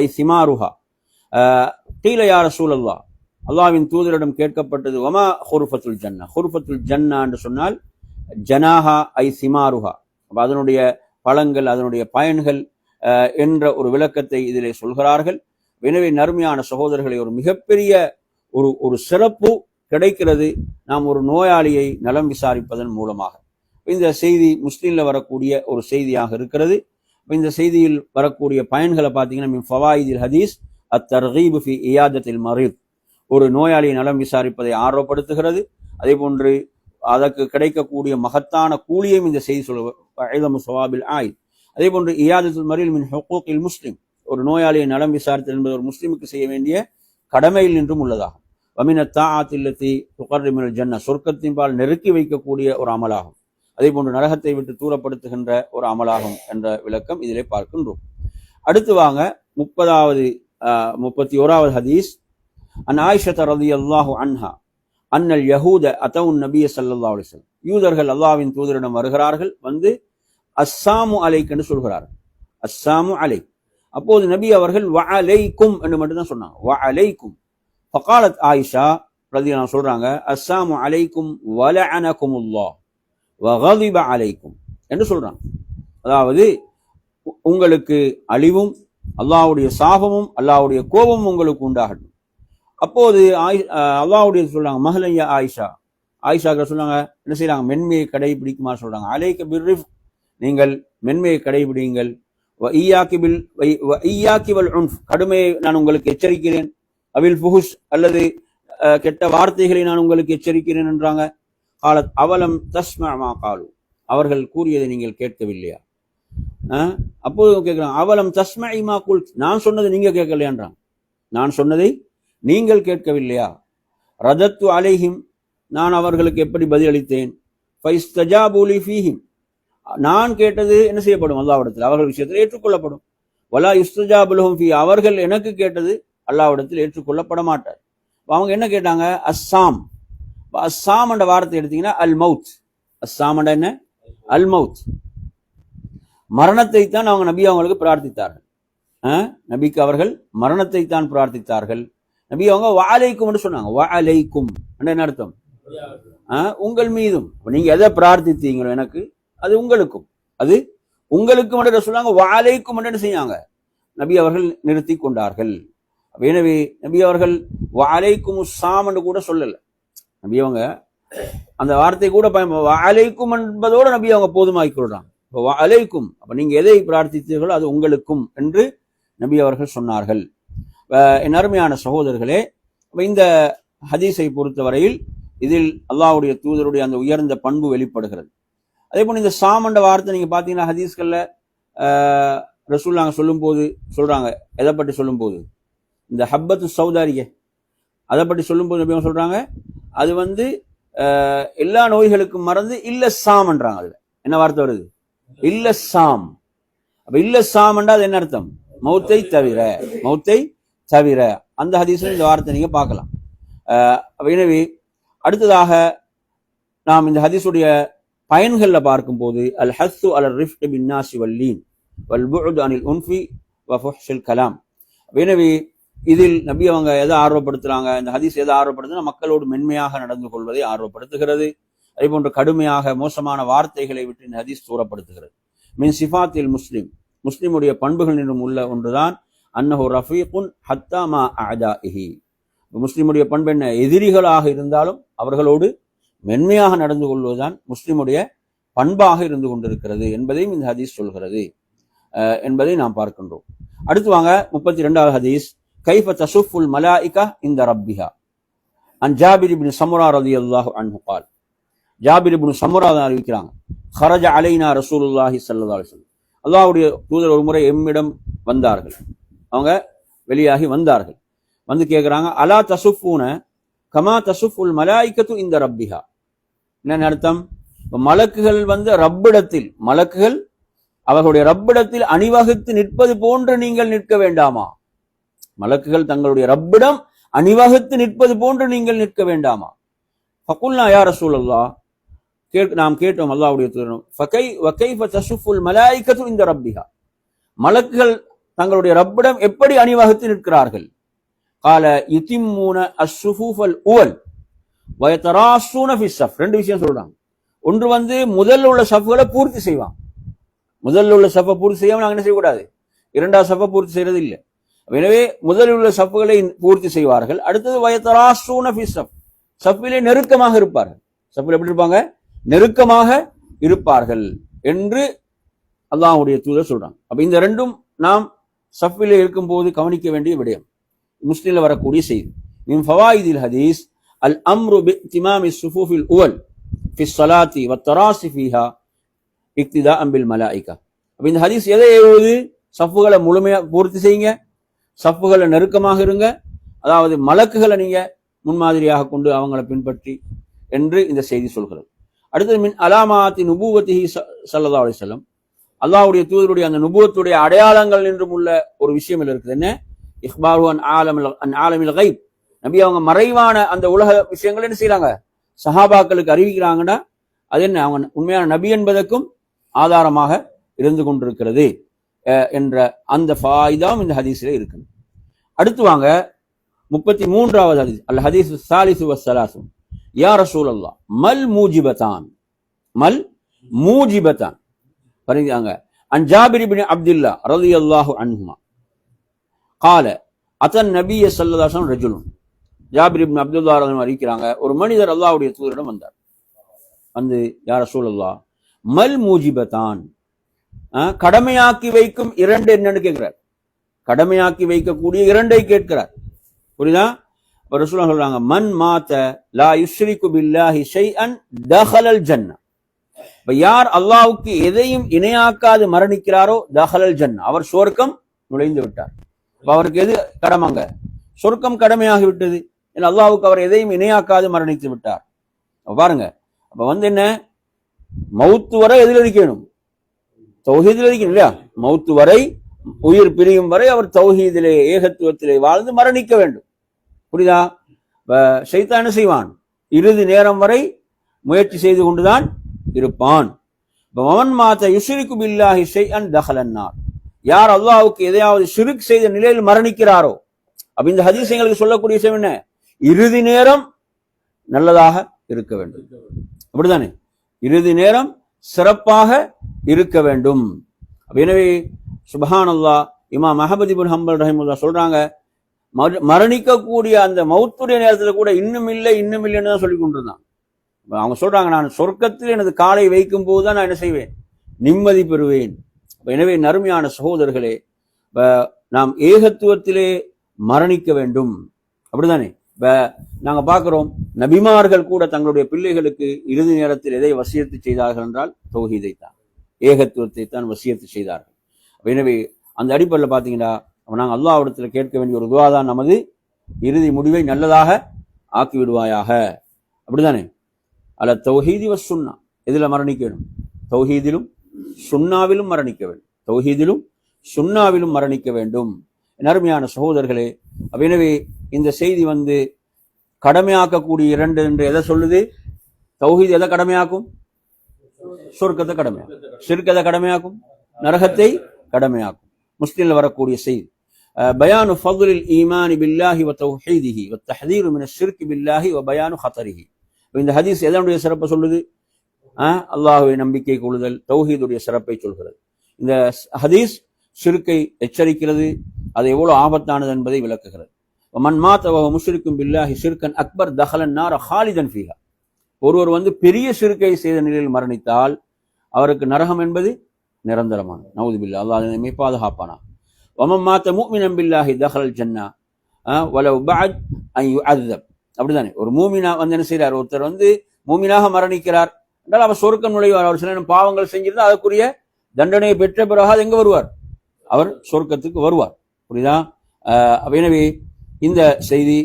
ஐ சிமாருஹா. கீல யா ரசூலல்லாஹ், அல்லாஹ்வின் தூதரிடம் கேட்கப்பட்டது, வமா ஹுர்ஃபத்துல் ஜன்னா, ஹுர்ஃபத்துல் ஜன்னா என்று சொன்னால் ஜனாஹா ஐ சிமாருஹா, அதனுடைய பழங்கள், அதனுடைய பயன்கள் என்ற ஒரு விளக்கத்தை இதிலே சொல்கிறார்கள். எனவே நறுமையான சகோதரர்களை, ஒரு மிகப்பெரிய ஒரு சிறப்பு கிடைக்கிறது நாம் ஒரு நோயாளியை நலம் விசாரிப்பதன் மூலமாக. இந்த செய்தி முஸ்லிம்ல வரக்கூடிய ஒரு செய்தியாக இருக்கிறது. இந்த செய்தியில் வரக்கூடிய பயன்களை பார்த்தீங்கன்னா, மின் ஃபவாயிதில் ஹதீஸ் அத்தர்கீப் ஃபி இயாதத்தில் மரீத், ஒரு நோயாளியை நலம் விசாரிப்பதை ஆர்வப்படுத்துகிறது. அதே போன்று அதற்கு கிடைக்கக்கூடிய மகத்தான கூலியையும் இந்த செய்தி சொல்லுவாபில் ஆய். அதே போன்று இயாதத்துல் மரீத் மின் ஹுகூகில் முஸ்லிம், ஒரு நோயாளியை நலம் விசாரித்தல் என்பது ஒரு முஸ்லிமுக்கு செய்ய வேண்டிய கடமையில் நின்றும் உள்ளதாகும். வமின தாஅத்தில்லதி துகர்ரிமுல் ஜன்னா, சொர்க்கத்தின் பால் நெருக்கி வைக்கக்கூடிய ஒரு அமலாகும். அதே போன்று நரகத்தை விட்டு தூரப்படுத்துகின்ற ஒரு அமலாகும் என்ற விளக்கம் இதிலே பார்க்கின்றோம். அடுத்து வாங்க 31வது ஹதீஸ். அன் ஆயிஷா ரலியல்லாஹு அன்ஹா அன்னல் யஹூத அதவுன் நபிய ஸல்லல்லாஹு அலைஹி வஸல்லம், யூதர்கள் அல்லாஹ்வின் தூதரிடம் வருகிறார்கள், அஸ்ஸாமு அலைக் என்று சொல்கிறார்கள். அஸ்ஸாமு அலைக். அப்போது நபி அவர்கள் வ அலைக்கும் என்று மட்டும்தான் சொன்னாங்க. வ அலைக்கும். ஃபகாலத் ஆயிஷா ரலியல்லாஹு சொல்றாங்க, அஸ்ஸாமு அலைக்கும் வலஅனகுமுல்லாஹ் வகதிப அலைக்கும் என்று சொல்றாங்க. அதாவது உங்களுக்கு அழிவும் அல்லாஹ்வுடைய சாபமும் அல்லாஹ்வுடைய கோபமும் உங்களுக்கு உண்டாகட்டும். அப்போது அல்லாஹ்வுடைய சொல்றாங்க, மஹலையா ஆயிஷா, ஆயிஷா சொல்றாங்க, என்ன செய்யறாங்க? மென்மையை கடைபிடிக்குமா சொல்றாங்க. அலைக்க பிர்ரிஃப், நீங்கள் மென்மையை கடைபிடிங்கள். கடுமையை நான் உங்களுக்கு எச்சரிக்கிறேன். அவில் புகுஷ், அல்லது கெட்ட வார்த்தைகளை நான் உங்களுக்கு எச்சரிக்கிறேன் என்றாங்க. காலத் அவலம் தஸ்மா மா காலு, அவர்கள் கூறியதை நீங்கள் கேட்கவில்லையா? அப்போது கேட்கிறாங்க, அவலம் தஸ்மா மா குல், நான் சொன்னதை நீங்க கேட்கலையான்றாங்க. நான் சொன்னதை நீங்கள் கேட்கவில்லையா? ரதத்து அலைஹிம், நான் அவர்களுக்கு எப்படி பதிலளித்தேன்? ஃபைஸ்தஜாபு லி ஃபீஹிம், நான் கேட்டது என்ன செய்யப்படும்? அல்லாஹ்விடத்தில், அவர்கள் விஷயத்தில் ஏற்றுக்கொள்ளப்படும். வலா யுஸ்தஜாபு லஹும் ஃபீ, அவர்கள் எனக்கு கேட்டது அல்லாஹ்விடத்தில் ஏற்றுக்கொள்ளப்பட மாட்டார். அவங்க என்ன கேட்டாங்க? அஸ்ஸாம். அஸ்ஸாம் என்ற வார்த்தை எடுத்தீங்கன்னா அல் மவுத். அஸ்ஸாம் என்ற என்ன? அல் மவுத், மரணத்தை தான் அவங்க நபி அவங்களுக்கு பிரார்த்தித்தார்கள். நபிக்கு அவர்கள் மரணத்தை தான் பிரார்த்தித்தார்கள். நபி அவங்க வஅலைக்கும் என்று சொன்னாங்க. வஅலைக்கும் என்ன அர்த்தம்? உங்கள் மீதும். நீங்க எதை பிரார்த்தித்தீங்களோ எனக்கு, அது உங்களுக்கும், அது உங்களுக்கும் என்று சொன்னாங்க. வஅலைக்கும் என்று செய்யாங்க நபி அவர்கள் நிறுத்தி கொண்டார்கள். எனவே நபி அவர்கள் வஅலைக்கும் ஸாம் என்று கூட சொல்லல. நபி அவங்க அந்த வார்த்தை கூட அலைக்கும் என்பதோடு நபி அவங்க போதுமாக்கிக் கொள்றாங்க. அலைக்கும், அப்ப நீங்க எதை பிரார்த்தித்தீர்களோ அது உங்களுக்கும் என்று நபி அவர்கள் சொன்னார்கள். என் அருமையான சகோதரர்களே, இந்த ஹதீஸை பொறுத்தவரையில் இதில் அல்லாஹ்வுடைய தூதருடைய அந்த உயர்ந்த பண்பு வெளிப்படுகிறது. அதே போல இந்த சாமண்ட வார்த்தை நீங்க பாத்தீங்கன்னா ஹதீஸ்கள்ல ரசூலுல்லாஹ் சொல்லும் போது சொல்றாங்க, எதை பற்றி சொல்லும் போது இந்த ஹப்பத்து சௌதாரிய அதை பற்றி சொல்லும் போது நபி சொல்றாங்க, அது எல்லா நோய்களுக்கும் மருந்து இல்ல சாம்ன்றாங்க. அதுல என்ன வார்த்தை வருது? இல்ல சாம். அப்ப இல்ல சாம்ன்றா அது என்ன அர்த்தம்? மௌத்தை தவிர, மௌத்தை தவிர. அந்த ஹதீஸ்ல இந்த வார்த்தை நீங்க பார்க்கலாம். எனவே அடுத்ததாக நாம் இந்த ஹதீஸுடைய பயன்கள்ல பார்க்கும் போது அல் ஹஸ்ஸு அலர் ரிஃப்க் பின் நாஸி வல் லீன் வல் புஅத் அனில் உன்ஃபி வ ஃபுஹ்ஷில் கலாம். எனவே இதில் நபி அவங்க எதை ஆர்வப்படுத்துறாங்க? இந்த ஹதீஸ் எதை ஆர்வப்படுத்துனா மக்களோடு மென்மையாக நடந்து கொள்வதை ஆர்வப்படுத்துகிறது. அதே போன்று கடுமையாக மோசமான வார்த்தைகளை விட்டு இந்த ஹதீஸ் தூரப்படுத்துகிறது. மின் சிஃபாத்தில் முஸ்லிம், முஸ்லிமுடைய பண்புகள் நின்றும் உள்ள ஒன்றுதான் அன்னஹு ரஃபீகுன் ஹத்தா மா அஅதாஇஹி. முஸ்லிமுடைய பண்பு என்ன? எதிரிகளாக இருந்தாலும் அவர்களோடு மென்மையாக நடந்து கொள்வதுதான் முஸ்லிமுடைய பண்பாக இருந்து கொண்டிருக்கிறது என்பதையும் இந்த ஹதீஸ் சொல்கிறது என்பதை நாம் பார்க்கின்றோம். அடுத்து வாங்க 32வது ஹதீஸ். கைஃப தசுஃபுல் மலாயிகா இந்த ரப்பிஹா. அன் ஜாபிர் இப்னு சமுரா ரலியல்லாஹு அன்ஹு قال. ஜாபிர் இப்னு சமுரா அறிவிக்கிறாங்க, خرج علينا رسول الله صلى الله عليه وسلم. அல்லாஹ்வுடைய தூதர் ஒரு முறை எம்மிடம் வந்தார்கள். அவங்க வெளியாகி வந்தார்கள். வந்து கேட்கிறாங்க, அலா தசுஃபூன கமா தசுஃபுல் மலாயிகத்து இந்த ரப்பிஹா. என்ன அர்த்தம்? மலக்குகள் ரப்பிடத்தில், மலக்குகள் அவர்களுடைய ரப்பிடத்தில் அணிவகுத்து நிற்பது போன்று நீங்கள் நிற்க வேண்டாமா? மலக்குகள் தங்களுடைய ரப்பிடம் அணிவகுத்து நிற்பது போன்று நீங்கள் நிற்க வேண்டாமா? ஃபகுல்னா யா ரசூலல்லாஹ், நாம் கேட்டோம் அல்லாஹ்வுடைய தூதர், ஃபகைஃப தசுஃபுல் மலாயிகத்து இந்த ரப்பிஹா, மலக்குகள் தங்களுடைய ரப்பிடம் எப்படி அணிவகுத்து நிற்கிறார்கள்? கால யுதிம்மூன அஸ்ஸுஃபூஃபல் உவல் வ யதராஸூன ஃபிஸ்-ஸஃப். ரெண்டு விஷயம் சொல்றாங்க. ஒன்று முதல்ல உள்ள சஃப்களை பூர்த்தி செய்வாங்க. முதல்ல உள்ள சஃபை பூர்த்தி செய்யாம நாங்கள் என்ன செய்யக்கூடாது? இரண்டாவது சஃபை பூர்த்தி செய்யறது இல்லை. எனவே முதலில் உள்ள சஃப்களை பூர்த்தி செய்வார்கள். அடுத்தது வயதராஸூன ஃபிஸ்-ஸஃப், சஃபிலே நெருக்கமாக இருப்பார்கள். சஃபில் எப்படி இருப்பாங்க? நெருக்கமாக இருப்பார்கள் என்று அல்லாஹ்வுடைய தூதர் சொல்றாங்க. அப்ப இந்த ரெண்டும் நாம் சஃபிலே இருக்கும் போது கவனிக்க வேண்டிய விடயம். முஸ்லிம்ல வரக்கூடிய செய்தி. மின் ஃபவாயிதில் ஹதீஸ் அல் அம்ரு பிஇத்திமாமி ஸுஃபூஃபில் உவல் ஃபிஸ் ஸலாத்தி வத்தராஸி ஃபீஹா இக்திதாஅன் பில் மலாயிகா. அப்ப இந்த ஹதீஸ் எதை ஏவுது? சஃப்களை முழுமையா பூர்த்தி செய்யுங்க, சஃப்களை நெருக்கமாக இருங்க, அதாவது மலக்குகளை நீங்க முன்மாதிரியாக கொண்டு அவங்களை பின்பற்றி என்று இந்த செய்தி சொல்கிறது. அடுத்தது மின் அலாமாத்தி நுபுவத்திஹி ஸல்லல்லாஹு அலைஹி வஸல்லம், அல்லாஹ்வுடைய தூதருடைய அந்த நுபுவத்துடைய அடையாளங்கள் என்றும் உள்ள ஒரு விஷயம் இருக்குது. என்ன? இஹ்பாரு அன் ஆலமில் கைப். நபி அவங்க மறைவான அந்த உலக விஷயங்கள் என்ன செய்யறாங்க? சஹாபாக்களுக்கு அறிவிக்கிறாங்கன்னா அது என்ன? அவங்க உண்மையான நபி என்பதற்கும் ஆதாரமாக இருந்து கொண்டிருக்கிறது என்ற அந்த ஃபாயிதாவும் இந்த ஹதீஸில் இருக்கு. அடுத்து வாங்க 33வது ஹதீஸ். அல் ஹதீஸ் ஸாலிஸு வஸ்ஸலாஸு. யா ரசூலல்லாஹ் மல் மூஜிபதான், மல் மூஜிபதான். பாருங்க, அன் ஜாபிர் இப்னு அப்துல்லாஹ் ரலியல்லாஹு அன்ஹுமா قال اتى النبي صلى الله عليه وسلم رجل. ஜாபிர் இப்னு அப்துல்லாஹ் ரலியல்லாஹு அறிவிக்கிறாங்க, ஒரு மனிதர் அல்லாஹ்வுடைய தூதரிடம் வந்தார். யா ரசூலல்லாஹ் மல் மூஜிபதான், கடமையாக்கி வைக்கும் இரண்டு என்னன்னு கேட்கிறார். கடமையாக்கி வைக்கக்கூடிய இரண்டை கேட்கிறார். புரியுதா? ரசூலுல்லாஹ் சொல்றாங்க, மன் மாத லா யுஷ்ரிகு பில்லாஹி ஷைஅன் தஹலல் ஜன்னah. யார் அல்லாஹ்வுக்கு எதையும் இணையாக்காது மரணிக்கிறாரோ தஹலல் ஜன்னah, அவர் சொர்க்கம் நுழைந்து விட்டார். அவருக்கு எது கடமைங்க? சொர்க்கம் கடமையாகி விட்டது. அல்லாஹ்வுக்கு அவர் எதையும் இணையாக்காது மரணித்து விட்டார். பாருங்க, அப்ப என்ன? மௌத்து வரை எதில் இருக்கணும்? தௌஹீதில் இருக்கணும் இல்லையா? மௌத்து வரை, உயிர் பிரியும் வரை அவர் தௌஹீதிலே, ஏகத்துவத்திலே வாழ்ந்து மரணிக்க வேண்டும். புரியுதா? ஷைத்தான் என்ன செய்வான்? இறுதி நேரம் வரை முயற்சி செய்து கொண்டுதான் இருப்பான். மமன் மாத யுஷ்ரிகு பில்லாஹி ஷைஅன் தஹலன் நார், யார் அல்லாஹ்வுக்கு எதையாவது ஷிர்க் செய்த நிலையில் மரணிக்கிறாரோ. அப்ப இந்த ஹதீஸ் எங்களுக்கு சொல்லக்கூடிய விஷயம் என்ன? இறுதி நேரம் நல்லதாக இருக்க வேண்டும். அப்படித்தானே? இறுதி நேரம் சிறப்பாக இருக்க வேண்டும். எனவே சுப்ஹானல்லாஹ், இமாம் அஹ்மத் இப்னு ஹம்பல் ரஹிமஹுல்லாஹ் சொல்றாங்க, மரணிக்கக்கூடிய அந்த மௌத்துடைய நேரத்தில் கூட இன்னும் இல்லைன்னு தான் சொல்லி கொண்டிருந்தான். அவங்க சொல்றாங்க, நான் சொர்க்கத்தில் எனது காலை வைக்கும் போதுதான் நான் என்ன செய்வேன், நிம்மதி பெறுவேன். எனவே நறுமையான சகோதரர்களே, நாம் ஏகத்துவத்திலே மரணிக்க வேண்டும். அப்படிதானே? நாங்க பார்க்கிறோம், நபிமார்கள் கூட தங்களுடைய பிள்ளைகளுக்கு இறுதி நேரத்தில் எதை வசியத்து செய்தார்கள் என்றால் தௌஹீதை தான், ஏகத்துவத்தை தான் வசியத்து செய்தார்கள். எனவே அந்த அடிப்படையில் பார்த்தீங்கன்னா நாங்கள் அல்லாஹ்விடத்தில் கேட்க வேண்டிய ஒரு துஆ தான், நமது இறுதி முடிவை நல்லதாக ஆக்கி விடுவாயாக. அப்படிதானே? அல்ல தௌஹீதி வ சுன்னா, எதுல மரணிக்க வேண்டும்? தௌஹீதிலும் சுன்னாவிலும் மரணிக்க வேண்டும். தௌஹீதிலும் சுன்னாவிலும் மரணிக்க வேண்டும். அருமையான சகோதரர்களே, எனவே இந்த செய்தி கடமையாக்கக்கூடிய இரண்டு என்று எதை சொல்லுது? தௌஹீத் எதை கடமையாக்கும்? சொர்க்கத்தை கடமையாக்கும். ஷிர்க் எதை கடமையாக்கும்? நரகத்தை கடமையாக்கும். முஸ்லிம்ல வரக்கூடிய செய்தி பயானு ஃபضலில் ஈமானி பில்லாஹி வ தௌஹீதிஹி வ தஹ்தீரு மினஷ் ஷிர்கி பில்லாஹி வ பயானு ஹதரிஹி. இந்த ஹதீஸ் எதனுடைய சிறப்பை சொல்லுது? அல்லாஹ்வை நம்பிக்கை கொள்ளுதல், தௌஹீதுடைய சிறப்பை சொல்கிறது. இந்த ஹதீஸ் ஷிர்கை எச்சரிக்கிறது, அது எவ்வளவு ஆபத்தானது என்பதை விளக்குகிறது. மன் மாத வஹுவ முஷ்ரிக்குன் பில்லாஹி ஷிர்கன் அக்பர் தஹலன் நார ஹாலிதன் ஃபீஹா. ஒருவர் பெரிய ஷிர்கை செய்த நிலையில் மரணித்தால் அவருக்கு நரகம் என்பது நிரந்தரமான, நவுது பில்லாஹ், அல்லாஹ் நம்மை பாதுகாப்பானா. வமன் மாத முஃமினன் பில்லாஹி தஹலல் ஜன்னா வலவ் பஅத் அன் யுஅذب. அப்படிதானே? ஒரு மூமினா என்ன செய்றார்? ஒருத்தர் மூமினாக மரணிக்கிறார் என்றால் அவர் சொர்க்கம் நுழைவார். அவர் சில பாவங்கள் செஞ்சிருந்தா அதற்குரிய தண்டனையை பெற்ற பிறகு எங்க வருவார்? அவர் சொர்க்கத்துக்கு வருவார். புரியுதா? எனவே இந்த செய்தி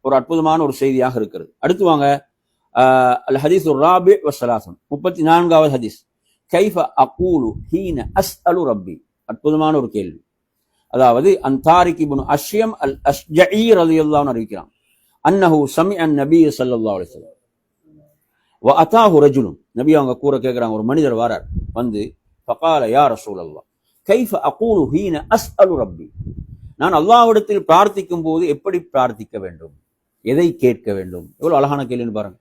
ஒரு அற்புதமான ஒரு செய்தியாக இருக்கிறது. அடுத்து வாங்க, அல் ஹதீஸ் ராபி வ ஸலாஸுன், 34வது ஹதீஸ். கைஃப அகூலு ஹீன அஸ்அலு ரப்பி. அற்புதமான ஒரு கேள்வி. அதாவது தாரிக் இப்னு அஷ்யம் அல் அஷ்ஜஇ ரலியல்லாஹு அன்ஹு அறிவிக்கிறான், அன்னஹு சமிஅ நபி ஸல்லல்லாஹு அலைஹி வஸல்லம் வ அதாஹு ரஜுலுன். நபி அவங்க கூற கேட்கிறாங்க, ஒரு மனிதர் வரார், ஃபகால யா ரசூலல்லாஹ் கைஃப அகூலு ஹீன அஸ்அலு ரப்பி. நான் அல்லாஹ்விடத்தில் பிரார்த்திக்கும் போது எப்படி பிரார்த்திக்க வேண்டும், எதை கேட்க வேண்டும்? எவ்வளவு அழகான கேள்வின்னு பாருங்க.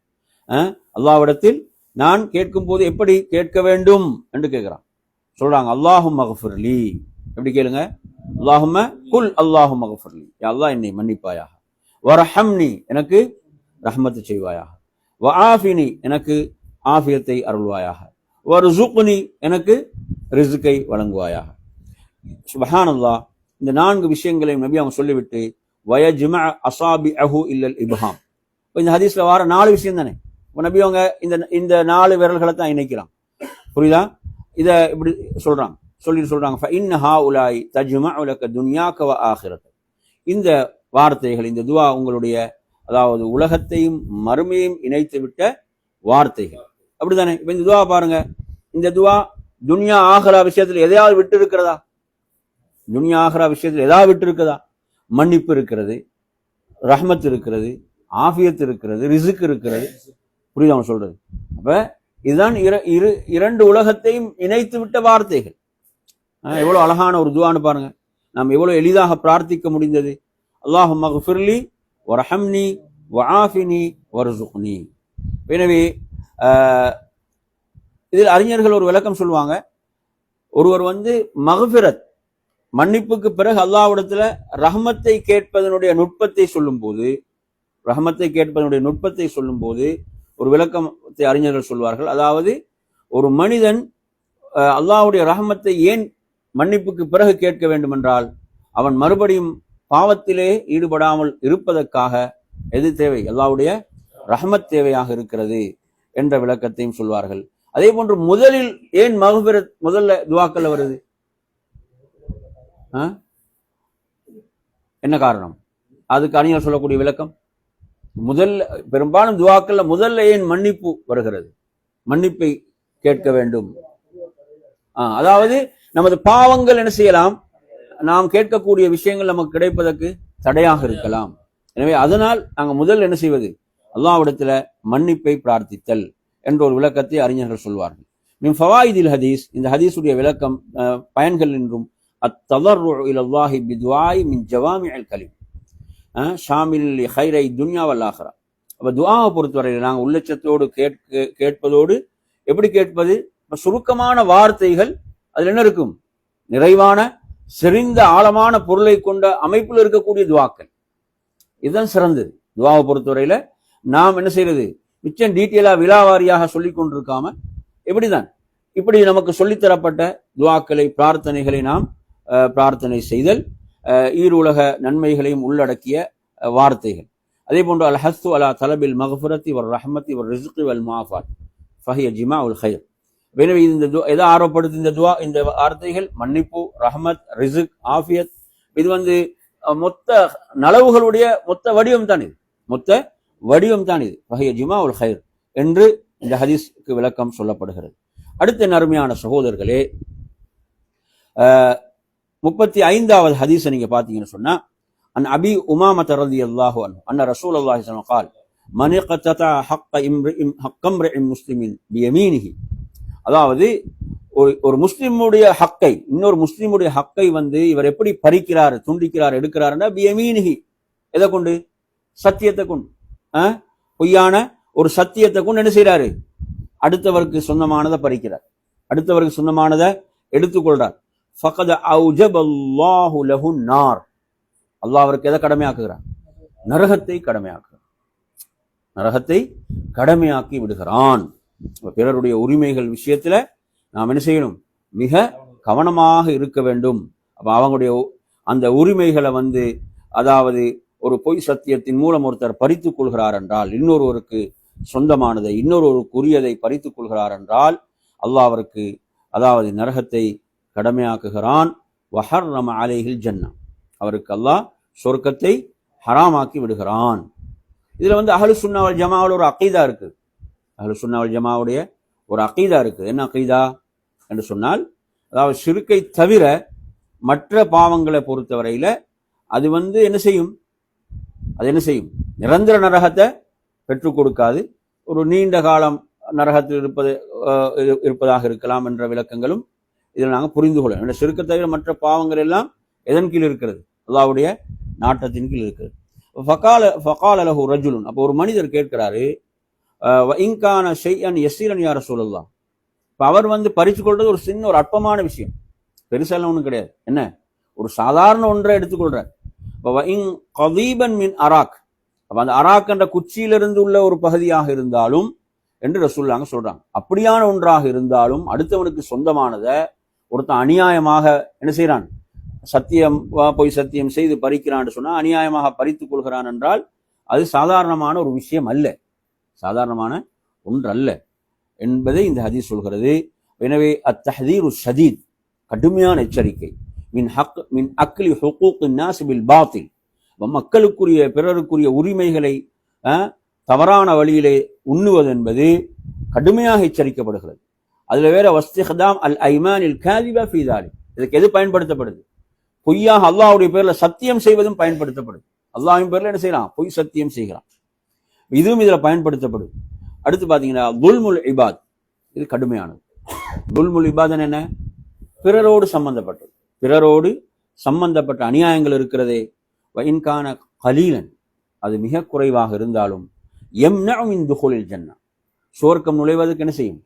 அல்லாஹ்விடத்தில் நான் கேட்கும் போது எப்படி கேட்க வேண்டும் என்று கேட்கிறான். சொல்றாங்க, அல்லாஹும்ம கஃபிர்லி. எப்படி கேளுங்க? அல்லாஹும்ம குல் அல்லாஹும்ம கஃபிர்லி, யா அல்லாஹ் என்னை மன்னிப்பாயாக. வரஹம்னி, எனக்கு ரஹ்மத்து செய்வாயாக. வஆஃபினி, எனக்கு ஆஃபியத்தை அருள்வாயாக. வர்ஸுக்னி, எனக்கு ரிஸ்கை வழங்குவாயாக. சுப்ஹானல்லாஹ். இந்த 4 விஷயங்களையும் நபி அவங்க சொல்லிவிட்டு வயஜ்மஅ அஸாபிஅஹு இல்லல் இப்ஹாம். இந்த ஹதீஸ்ல வர 4 விஷயம் தானே. நபி அவங்க இந்த 4 விரல்களை தான் இணைக்கிறான். புரியுதா? இத இப்படி சொல்றாங்க. சொல்றாங்க ஃபஇன்ன ஹாஉலாய் தஜ்மஉ லக துன்யாக வ ஆখিরাத. இந்த வார்த்தைகள், இந்த துஆ உங்களுடைய, அதாவது உலகத்தையும் மறுமையும் இணைத்து விட்ட வார்த்தைகள். அப்படிதானே? இப்ப இந்த துஆ பாருங்க, இந்த துஆ துன்யா ஆகிரா விஷயத்துல எதையாவது விட்டு இருக்கிறதா? துன்யா ஆகிரா விஷயத்துல ஏதாவது விட்டு இருக்கிறதா? மன்னிப்பு இருக்கிறது, ரஹ்மத் இருக்கிறது, ஆஃபியத் இருக்கிறது, ரிஸ்க் இருக்கிறது. புரியுது அவன் சொல்றது? அப்ப இதுதான் இரண்டு உலகத்தையும் இணைத்து விட்ட வார்த்தைகள். எவ்வளவு அழகான ஒரு துஆன்னு பாருங்க. நாம் எவ்வளவு எளிதாக பிரார்த்திக்க முடிந்தது. அல்லாஹும்ம கஃபிர்லி வரஹம்னி வஆஃபினி வர்ஸுக்னி. எனவே இதில் அறிஞர்கள் ஒரு விளக்கம் சொல்லுவாங்க. ஒருவர் மக்ஃபிரத், மன்னிப்புக்கு பிறகு அல்லாஹ்விடத்துல ரஹ்மத்தை கேட்பதனுடைய நுட்பத்தை சொல்லும் போது ஒரு விளக்கத்தை அறிஞர்கள் சொல்வார்கள். அதாவது ஒரு மனிதன் அல்லாஹ்வுடைய ரஹ்மத்தை ஏன் மன்னிப்புக்கு பிறகு கேட்க வேண்டும் என்றால், அவன் மறுபடியும் பாவத்திலே ஈடுபடாமல் இருப்பதற்காக எது தேவை? அல்லாஹ்வுடைய ரஹ்மத் தேவையாக இருக்கிறது என்ற விளக்கத்தையும் சொல்வார்கள். அதே போன்று முதலில் ஏன் மக்ஃபிரத் முதல்ல துஆக்கள்ல வருது? என்ன காரணம்? அதுக்கு அறிஞர் சொல்லக்கூடிய விளக்கம், முதல்ல பெரும்பாலும் துஆக்கள்ல முதல்ல ஏன் மன்னிப்பு வருகிறது? மன்னிப்பை கேட்க வேண்டும். அதாவது நமது பாவங்கள் என்ன செய்யலாம், நாம் கேட்கக்கூடிய விஷயங்கள் நமக்கு கிடைப்பதற்கு தடையாக இருக்கலாம். எனவே அதனால் நாங்கள் முதல் என்ன செய்வது? அல்லாஹ்விடத்துல மன்னிப்பை பிரார்த்தித்தல் என்ற ஒரு விளக்கத்தை அறிஞர்கள் சொல்வார்கள். மின் ஃபவாயிதில் ஹதீஸ், இந்த ஹதீஸுடைய விளக்கம் பயன்கள் என்றும், அத்ததர்ரு இலல்லாஹி பிதுஆஇ மின் ஜவாமிஇல் கலிம் ஷாமில் லிஹைரை துன்யா வல் ஆখিরা. அப்ப துஆவை பொறுத்தவரையில் நாங்கள் உள்ளச்சத்தோடு கேட்பதோடு, எப்படி கேட்பது? சுருக்கமான வார்த்தைகள், அதுல என்ன இருக்கும்? நிறைவான செறிந்த ஆழமான பொருளை கொண்ட அமைப்பில் இருக்கக்கூடிய துஆக்கள். இதுதான் சிறந்தது. துஆவை பொறுத்தவரையில நாம் என்ன செய்யறது? மிச்சம் டீட்டெயிலா விலாவாரியாக சொல்லி கொண்டிருக்காம எப்படிதான் இப்படி நமக்கு சொல்லித்தரப்பட்ட துவாக்களை பிரார்த்தனைகளை நாம் பிரார்த்தனை செய்தல் ஈருலக நன்மைகளையும் உள்ளடக்கிய வார்த்தைகள். அதே போன்று அல் ஹஸ்து அலா தலபில் மக்ஃபிரத்தி வல் ரஹ்மத்தி வல் ரிஸ்கி வல் முஆஃபாத் ஃபஹிய ஜிமாஉல் கைர். எனவே இந்த எதை ஆர்வப்படுத்தி இந்த வார்த்தைகள் மன்னிப்பு, ரஹ்மத், ரிஸ்க், ஆஃபியத், இது மொத்த நலவுகளுடைய மொத்த வடிவம் தான் இது ஃபஹிய ஜிமாஉல் கைர் என்று இந்த ஹதீஸ்க்கு விளக்கம் சொல்லப்படுகிறது. அடுத்த நறுமையான சகோதரர்களே, 35வது ஹதீஸை நீங்க பாத்தீங்கன்னு சொன்னா, அன் அபி உமாமத ரலியல்லாஹு அன்ஹு அன்ன ரசூலுல்லாஹி ஸல்லல்லாஹு அலைஹி வஸல்லம் قال من اقتطع حق امرئ مسلم بيمينه. அதாவது ஒரு முஸ்லிமுடைய ஹக்கை, இன்னொரு முஸ்லிமுடைய ஹக்கை இவர் எப்படி பறிக்கிறார், துண்டிக்கிறார், எடுக்கிறார்னா பியமீனிஹி, எதை கொண்டு? சத்தியத்தை கொண்டு. பொய்யான ஒரு சத்தியத்தை கொண்டு என்ன செய்யறாரு? அடுத்தவருக்கு சொந்தமானதை பறிக்கிறார், அடுத்தவருக்கு சொந்தமானதை எடுத்துக்கொள்றார். ஃபகத அவுஜபல்லாஹு லஹு நார். அல்லாஹ் அவருக்கு எதை கடமையாக்குகிறார்? நரகத்தை கடமையாக்கி விடுகிறான். பிறருடைய உரிமைகள் விஷயத்துல நாம் என்ன செய்யணும்? மிக கவனமாக இருக்க வேண்டும். அப்ப அவங்களுடைய அந்த உரிமைகளை அதாவது ஒரு பொய் சத்தியத்தின் மூலம் ஒருத்தர் பறித்துக் கொள்கிறார் என்றால், இன்னொருவருக்கு சொந்தமானதை இன்னொருவருக்குரியதை பறித்துக் கொள்கிறார் என்றால் அல்லாஹ் அவருக்கு அதாவது நரகத்தை கடமையாக்குகிறான். வஹர்ரம அலைஹில் ஜன்னா, அவருக்கு அல்லாஹ் சொர்க்கத்தை ஹராமாக்கி விடுகிறான். இதுல அஹ்லு சுன்னா வல் ஜமாஅவுடைய ஒரு அகீதா இருக்கு. அஹ்லு சுன்னா வல் ஜமாஅவுடைய ஒரு அகீதா இருக்கு. என்ன அகீதா என்று சொன்னால், அதாவது ஷிர்கை தவிர மற்ற பாவங்களை பொறுத்தவரையில அது என்ன செய்யும்? நிரந்தர நரகத்தை பெற்றுக் கொடுக்காது. ஒரு நீண்ட காலம் நரகத்தில் இருப்பதாக இருக்கலாம் என்ற விளக்கங்களும் இதில் நாங்கள் புரிந்து கொள்ளலாம். ஷிர்கை தவிர மற்ற பாவங்கள் எல்லாம் எதன் கீழ் இருக்கிறது? அல்லாஹ்வுடைய நாட்டத்தின் கீழ் இருக்கிறது. ஃபகால லஹு ரஜுலுன், அப்போ ஒரு மனிதர் கேட்கிறாரு, இன்கான ஷைஅன் யஸீரன் யா ரசூலல்லாஹ். இப்போ அவர் பறிச்சு கொள்றது ஒரு சின்ன ஒரு அற்பமான விஷயம், பெருசாலாம் ஒன்றும் கிடையாது. என்ன, ஒரு சாதாரண ஒன்றை எடுத்துக்கொள்றார். கதீபன் மின் அராக், அப்ப அந்த அராக் என்ற குச்சியிலிருந்து உள்ள ஒரு பகுதியாக இருந்தாலும் என்று ரசூலுல்லாஹ் சொல்றாங்க. அப்படியான ஒன்றாக இருந்தாலும் அடுத்தவனுக்கு சொந்தமானதை ஒருத்தன் அநியாயமாக என்ன செய்யறான்? பொய் சத்தியம் செய்து பறிக்கிறான் சொன்னா அநியாயமாக பறித்துக் கொள்கிறான் என்றால் அது சாதாரணமான ஒரு விஷயம் அல்ல, சாதாரணமான ஒன்று அல்ல என்பதை இந்த ஹதீஸ் சொல்கிறது. எனவே அத்தஹதீரு ஷதீத், கடுமையான எச்சரிக்கை. மின் அக்லி ஹுகூக்கின் நாஸ் பில் பாத்தில், மக்களுக்குரிய பிறருக்குரிய உரிமைகளை தவறான வழியிலே உண்ணுவது என்பது கடுமையாக எச்சரிக்கப்படுகிறது. அதுல வேற வஸ்திஹ்தாம் அல் ஐமானில் காதிபா ஃபீ தாலிக், இதுக்கு எது பயன்படுத்தப்படுது? பொய்யாக அல்லாஹ்வுடைய பேர்ல சத்தியம் செய்வதும் பயன்படுத்தப்படுது. அல்லாஹ்வின் பேர்ல என்ன செய்யலாம்? பொய் சத்தியம் செய்யலாம், இதுவும் இதுல பயன்படுத்தப்படுது. அடுத்து பாத்தீங்கன்னா துல்முல் இபாத், இது கடுமையானது. துல்முல் இபாத் என்ன? பிறரோடு சம்பந்தப்பட்ட அநியாயங்கள் இருக்கிறதே, வஇன்கான கலீலன், அது மிக குறைவாக இருந்தாலும் யம்னஉ மின் துஹூலில் ஜன்னா, சுவர்க்கம் நுழைவதற்கு என்ன செய்யும்?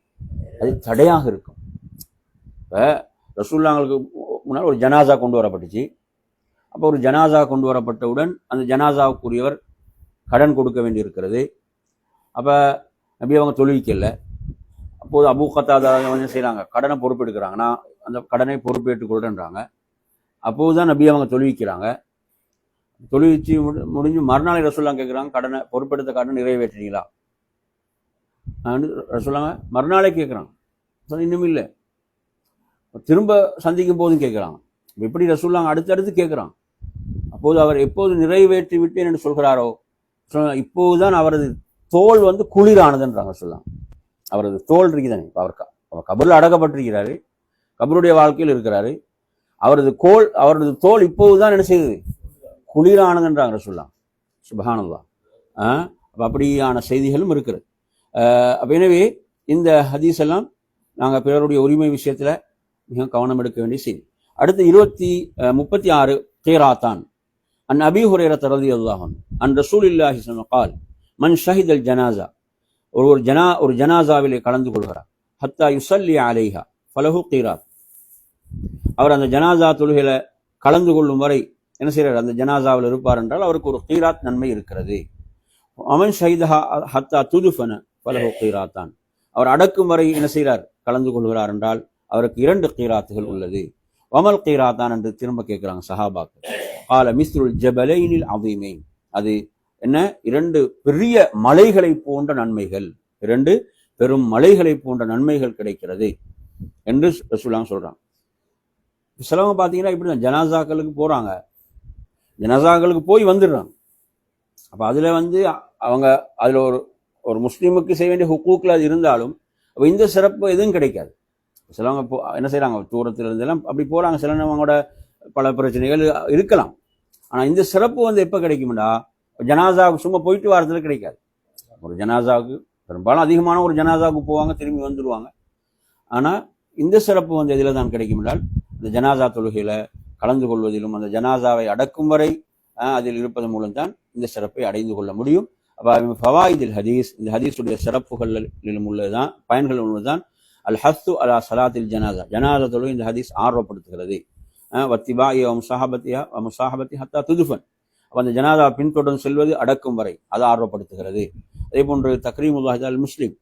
அது தடையாக இருக்கும். இப்ப ரசூலுல்லாஹ்வுக்கு முன்னால் ஒரு ஜனாசா கொண்டு வரப்பட்டுச்சு. அப்போ ஒரு ஜனாசா கொண்டு வரப்பட்டவுடன் அந்த ஜனாசாவுக்குரியவர் கடன் கொடுக்க வேண்டி இருக்கிறது. அப்ப நபி அவங்க தொழுவிக்கல. அப்போது அபூ கத்தாதா என்ன செய்யறாங்க? கடனை பொறுப்பெடுக்கிறாங்க. நான் அந்த கடனை பொறுப்பேற்றுக் கொள்றேன்றாங்க. அப்போதுதான் நபி அவங்க தொழுவிக்கிறாங்க. தொழுவிச்சு முடிஞ்சு மறுநாள் ரசூலுல்லாஹ் கேட்குறாங்க, கடனை பொறுப்பெடுத்த கடனை நிறைவேற்றினீங்களா? ரசூலுல்லாஹ் மறுநாளே கேட்குறாங்க. இன்னும் இல்லை. திரும்ப சந்திக்கும் போதும் கேட்குறாங்க. எப்படி ரசூலுல்லாஹ் அடுத்தடுத்து கேட்குறான். அப்போது அவர் எப்போது நிறைவேற்றி விட்டேன் என்று சொல்கிறாரோ இப்போதுதான் அவரது தோல் குளிரானதுன்றாங்க. சொல்லலாம் அவரது தோல் இருக்குதானே, இப்போ அவர் கபரில் அடக்கப்பட்டிருக்கிறாரு, கபருடைய வாழ்க்கையில் இருக்கிறாரு. அவரது தோல் இப்போதுதான் என்ன செய்யுது? குளிரானதுன்றாங்க சொல்லலாம். சுப்ஹானல்லாஹ். அப்படியான செய்திகளும் இருக்கிறது. எனவே இந்த ஹதீஸ் எல்லாம் நாங்கள் பிறருடைய உரிமை விஷயத்துல மிக கவனம் எடுக்க வேண்டிய செய்தி. அடுத்து 36 கீராத்தான். அன் அபீ ஹுரைரா ரலியல்லாஹு அன்ஹு அன் ரசூலில்லாஹி ஸல்லல்லாஹு அலைஹி வஸல்லம் قال من شهد الجنازه, ஒரு ஜனாசாவிலே கலந்து கொள்கிறார், ஹத்தா யுஸல்லி அலைஹா ஃபலஹு கீராத், அவர் அந்த ஜனாசா தொழுகையில கலந்து கொள்ளும் வரை என்ன செய்யறார்? அந்த ஜனாசாவில் இருப்பார் என்றால் அவருக்கு ஒரு கீராத் நன்மை இருக்கிறது. அமன் ஷஹீதஹா ஹத்தா துதுஃபன ஃபலஹு கீராத்தான். அவர் அடக்கும் வரை என்ன செய்கிறார், கலந்து கொள்கிறார் என்றால் அவருக்கு 2 கீராத்துகள் உள்ளது. வமல் கீராத்தான் என்று திரும்ப கேட்கிறாங்க சஹாபாக்கள். கால மிஸ்ருல் ஜபலைனில் அதீமைன், அது என்ன, 2 பெரிய மலைகளை போன்ற நன்மைகள், 2 பெரும் மலைகளை போன்ற நன்மைகள் கிடைக்கிறது என்று ரசூலுல்லாஹ் சொல்றாங்க. சிலவங்க பார்த்தீங்கன்னா இப்படிதான் ஜனாசாக்களுக்கு போறாங்க, ஜனாசாக்களுக்கு போய் வந்துடுறாங்க. அப்போ அதில் அவங்க அதில் ஒரு முஸ்லீமுக்கு செய்ய வேண்டிய ஹுக்கூக்கில் அது இருந்தாலும் அப்போ இந்த சிறப்பு எதுவும் கிடைக்காது. சிலவங்க என்ன செய்கிறாங்க, தூரத்தில் இருந்தெல்லாம் அப்படி போகிறாங்க. சில அவங்களோட பல பிரச்சனைகள் இருக்கலாம். ஆனால் இந்த சிறப்பு எப்போ கிடைக்கும்டா, ஜனாசாவுக்கு சும்மா போயிட்டு வாரத்தில் கிடைக்காது. ஒரு ஜனாசாவுக்கு பெரும்பாலும் அதிகமான ஒரு ஜனாசாவுக்கு போவாங்க, திரும்பி வந்துடுவாங்க. ஆனால் இந்த சிறப்பு எதில் தான் கிடைக்கும் என்றால் அந்த ஜனாசா தொழுகையில் கலந்து கொள்வதிலும் அந்த ஜனாசாவை அடக்கும் வரை அதில் இருப்பதன் மூலம் தான் இந்த சிறப்பை அடைந்து கொள்ள முடியும். அப்போ ஃபவாயிதில் ஹதீஸ், இந்த ஹதீஸுடைய சிறப்புகளிலும் உள்ளதுதான், பயன்களில் உள்ளதுதான் அல் ஹஸ்து அலா சலாத்தில் ஜனாசா, ஜனாசா தொழுகை இந்த ஹதீஸ் ஆர்வப்படுத்துகிறது. வத்திபாஇ முசாஹபத்தி ஹத்தா துதுஃபன், அப்போ அந்த ஜனாசா பின்தொடர்ந்து செல்வது அடக்கும் வரை அதை ஆர்வப்படுத்துகிறது. அதே போன்று தக்ரீமுல்லாஹி அல் முஸ்லிம்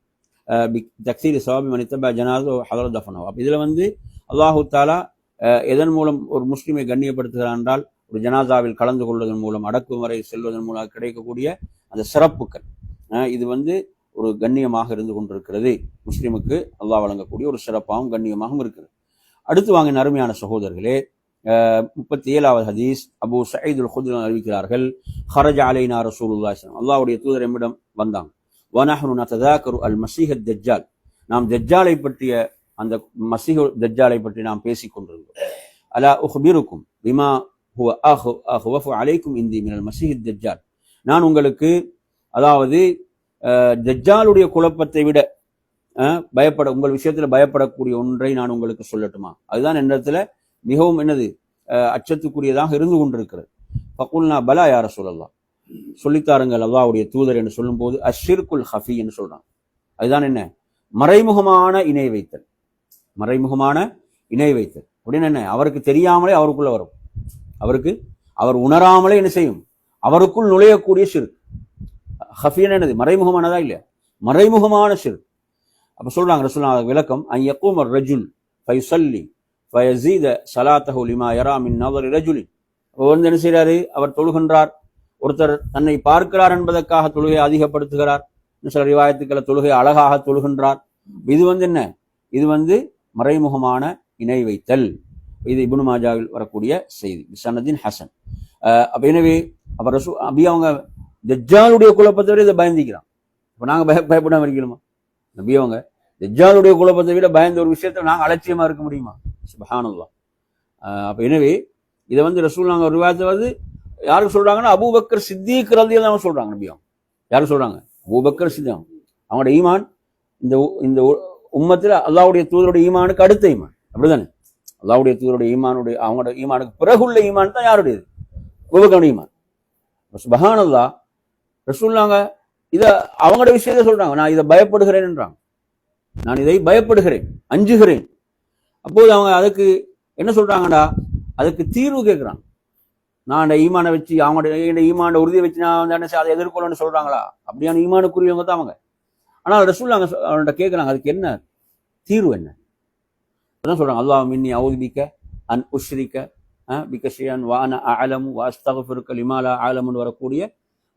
தக்சீர் சவாபி மனித்தபா ஜனாசா ஹதரத் தஃபனஹு. அப்போ இதில் அல்லாஹு தாலா எதன் மூலம் ஒரு முஸ்லிமை கண்ணியப்படுத்துகிறார் என்றால் ஒரு ஜனாசாவில் கலந்து கொள்வதன் மூலம் அடக்கும் வரை செல்வதன் மூலம் கிடைக்கக்கூடிய அந்த சிறப்புகள், இது ஒரு கண்ணியமாக இருந்து கொண்டிருக்கிறது. முஸ்லிமுக்கு அல்லாஹ் வழங்கக்கூடிய ஒரு சிறப்பாகவும் கண்ணியமாகவும் இருக்கிறது. அடுத்து வாங்க அருமையான சகோதரர்களே, 37வது ஹதீஸ் அபூ சயீதுல் குத்ரி அறிவிக்கிறார்கள், ஹரஜ அலைனா ரசூலுல்லாஹி ஸல்லல்லாஹு அலைஹி வஸல்லம், அல்லாஹ்வுடைய தூதர் நம்மிடம் வந்தாங்க. வனஹ்னு நததாக்கரு அல் மஸீஹ் தஜ்ஜால், நாம் தஜ்ஜாலை பற்றிய அந்த மஸீஹ் தஜ்ஜாலை பற்றி நாம் பேசிக் கொண்டிருந்தோம். அலா உஹ்பிருக்கும் பிமா ஹுவ அஹ்வஃபு அலைக்கும் இந்தி மினல் மஸீஹ் தஜ்ஜால், நான் உங்களுக்கு அதாவது தஜ்ஜாலுடைய குழப்பத்தை விட உங்கள் விஷயத்தில் பயப்படக்கூடிய ஒன்றை நான் உங்களுக்கு சொல்லட்டுமா, அதுதான் என்னிடத்துல மிகவும் அச்சத்துக்குரியதாக இருந்து கொண்டிருக்கிறது. ஃபகுல்னா பலா யா ரசூலல்லாஹ், சொல்லித்தாருங்கள் அல்லாஹ்வுடைய தூதர் என்று சொல்லும் போது அஷ்ஷிர்குல் ஹஃபி என்று சொல்றாங்க. அதுதான் என்ன, மறைமுகமான இணை வைத்தல். மறைமுகமான இணை வைத்தல் அப்படின்னு என்ன, அவருக்கு தெரியாமலே அவருக்குள்ள வரும், அவர் உணராமலே என்ன செய்யும், அவருக்குள் நுழையக்கூடிய ஷிர்க். ஹஃபியன் என்னது, மறைமுகமானதா இல்லையா, மறைமுகமான ஷிர்க். அப்ப சொல்றாங்க ரசூலுல்லாஹ் விளக்கம், அன் யகூம ரஜுல் ஃபயுஸல்லி ஃபயஸீத ஸலாத்தஹு லிமா யரா மின் நஸரி ரஜுலின், என்ன செய்றாரு, அவர் தொழுகின்றார், ஒருத்தர் தன்னை பார்க்கிறார் என்பதற்காக தொழுகையை அதிகப்படுத்துகிறார். சில ரிவாயத்துக்களை தொழுகை அழகாக தொழுகின்றார். இது என்ன, இது மறைமுகமான இணை வைத்தல். இது இப்னு மாஜாவில் வரக்கூடிய செய்தி, சனதின் ஹசன். அப்ப எனவே அவங்க தஜ்ஜாலுடைய குழப்பத்தை விட இதை பயந்திக்கிறான். இப்ப நாங்க பயப்படாம இருக்கணுமா? நபி அவங்க தஜ்ஜாலுடைய குழப்பத்தை விட பயந்த ஒரு விஷயத்துல நாங்க அலட்சியமா இருக்க முடியுமா? சுப்ஹானல்லாஹ். அப்ப எனவே இதை ரசூலுல்லாஹ் ஒரு ரிவாயத்தை யாருக்கு சொல்றாங்கன்னா அபூபக்கர் சித்தீக் ரலியல்லாஹு சொல்றாங்க. நபி அவங்க யாரு சொல்றாங்க? அபூபக்கர் சித்தீக். அவங்களோட ஈமான் இந்த உம்மத்துல அல்லாஹ்வுடைய தூதருடைய ஈமானுக்கு அடுத்த ஈமான், அப்படிதானே? அல்லாஹ்வுடைய தூதருடைய ஈமானுடைய அவங்களோட ஈமானுக்கு பிறகுள்ள ஈமான் தான் யாருடையது? அபூபக்கருடைய ஈமான். சுப்ஹானல்லாஹ். ரசூலுல்லாஹ் இத அவங்களோட விஷயத்தை சொல்றாங்க, நான் இதை பயப்படுகிறேன் என்றாங்க, நான் இதை பயப்படுகிறேன், அஞ்சுகிறேன். அப்போது அவங்க அதுக்கு என்ன சொல்றாங்கடா, அதுக்கு தீர்வு கேட்கிறாங்க. நான் ஈமானை வச்சு அவங்களோட ஈமான உறுதியை வச்சு நான் அதை எதிர்கொள்ளணும்னு சொல்றாங்களா? அப்படியான ஈமானுக்குரியவங்க தான் அவங்க. ஆனால் ரசூலுல்லாஹ் அவங்கள்ட்ட கேட்கிறாங்க, அதுக்கு என்ன தீர்வு, என்ன அதான் சொல்றாங்க, அல்லாஹ் மின்னி அஊது பிக்க அன் உஷ்ரிக பிக ஷைஅன் வ அன அஅலமு வ அஸ்தக்ஃபிருக லிமா லா அஅலமுன்னு வரக்கூடிய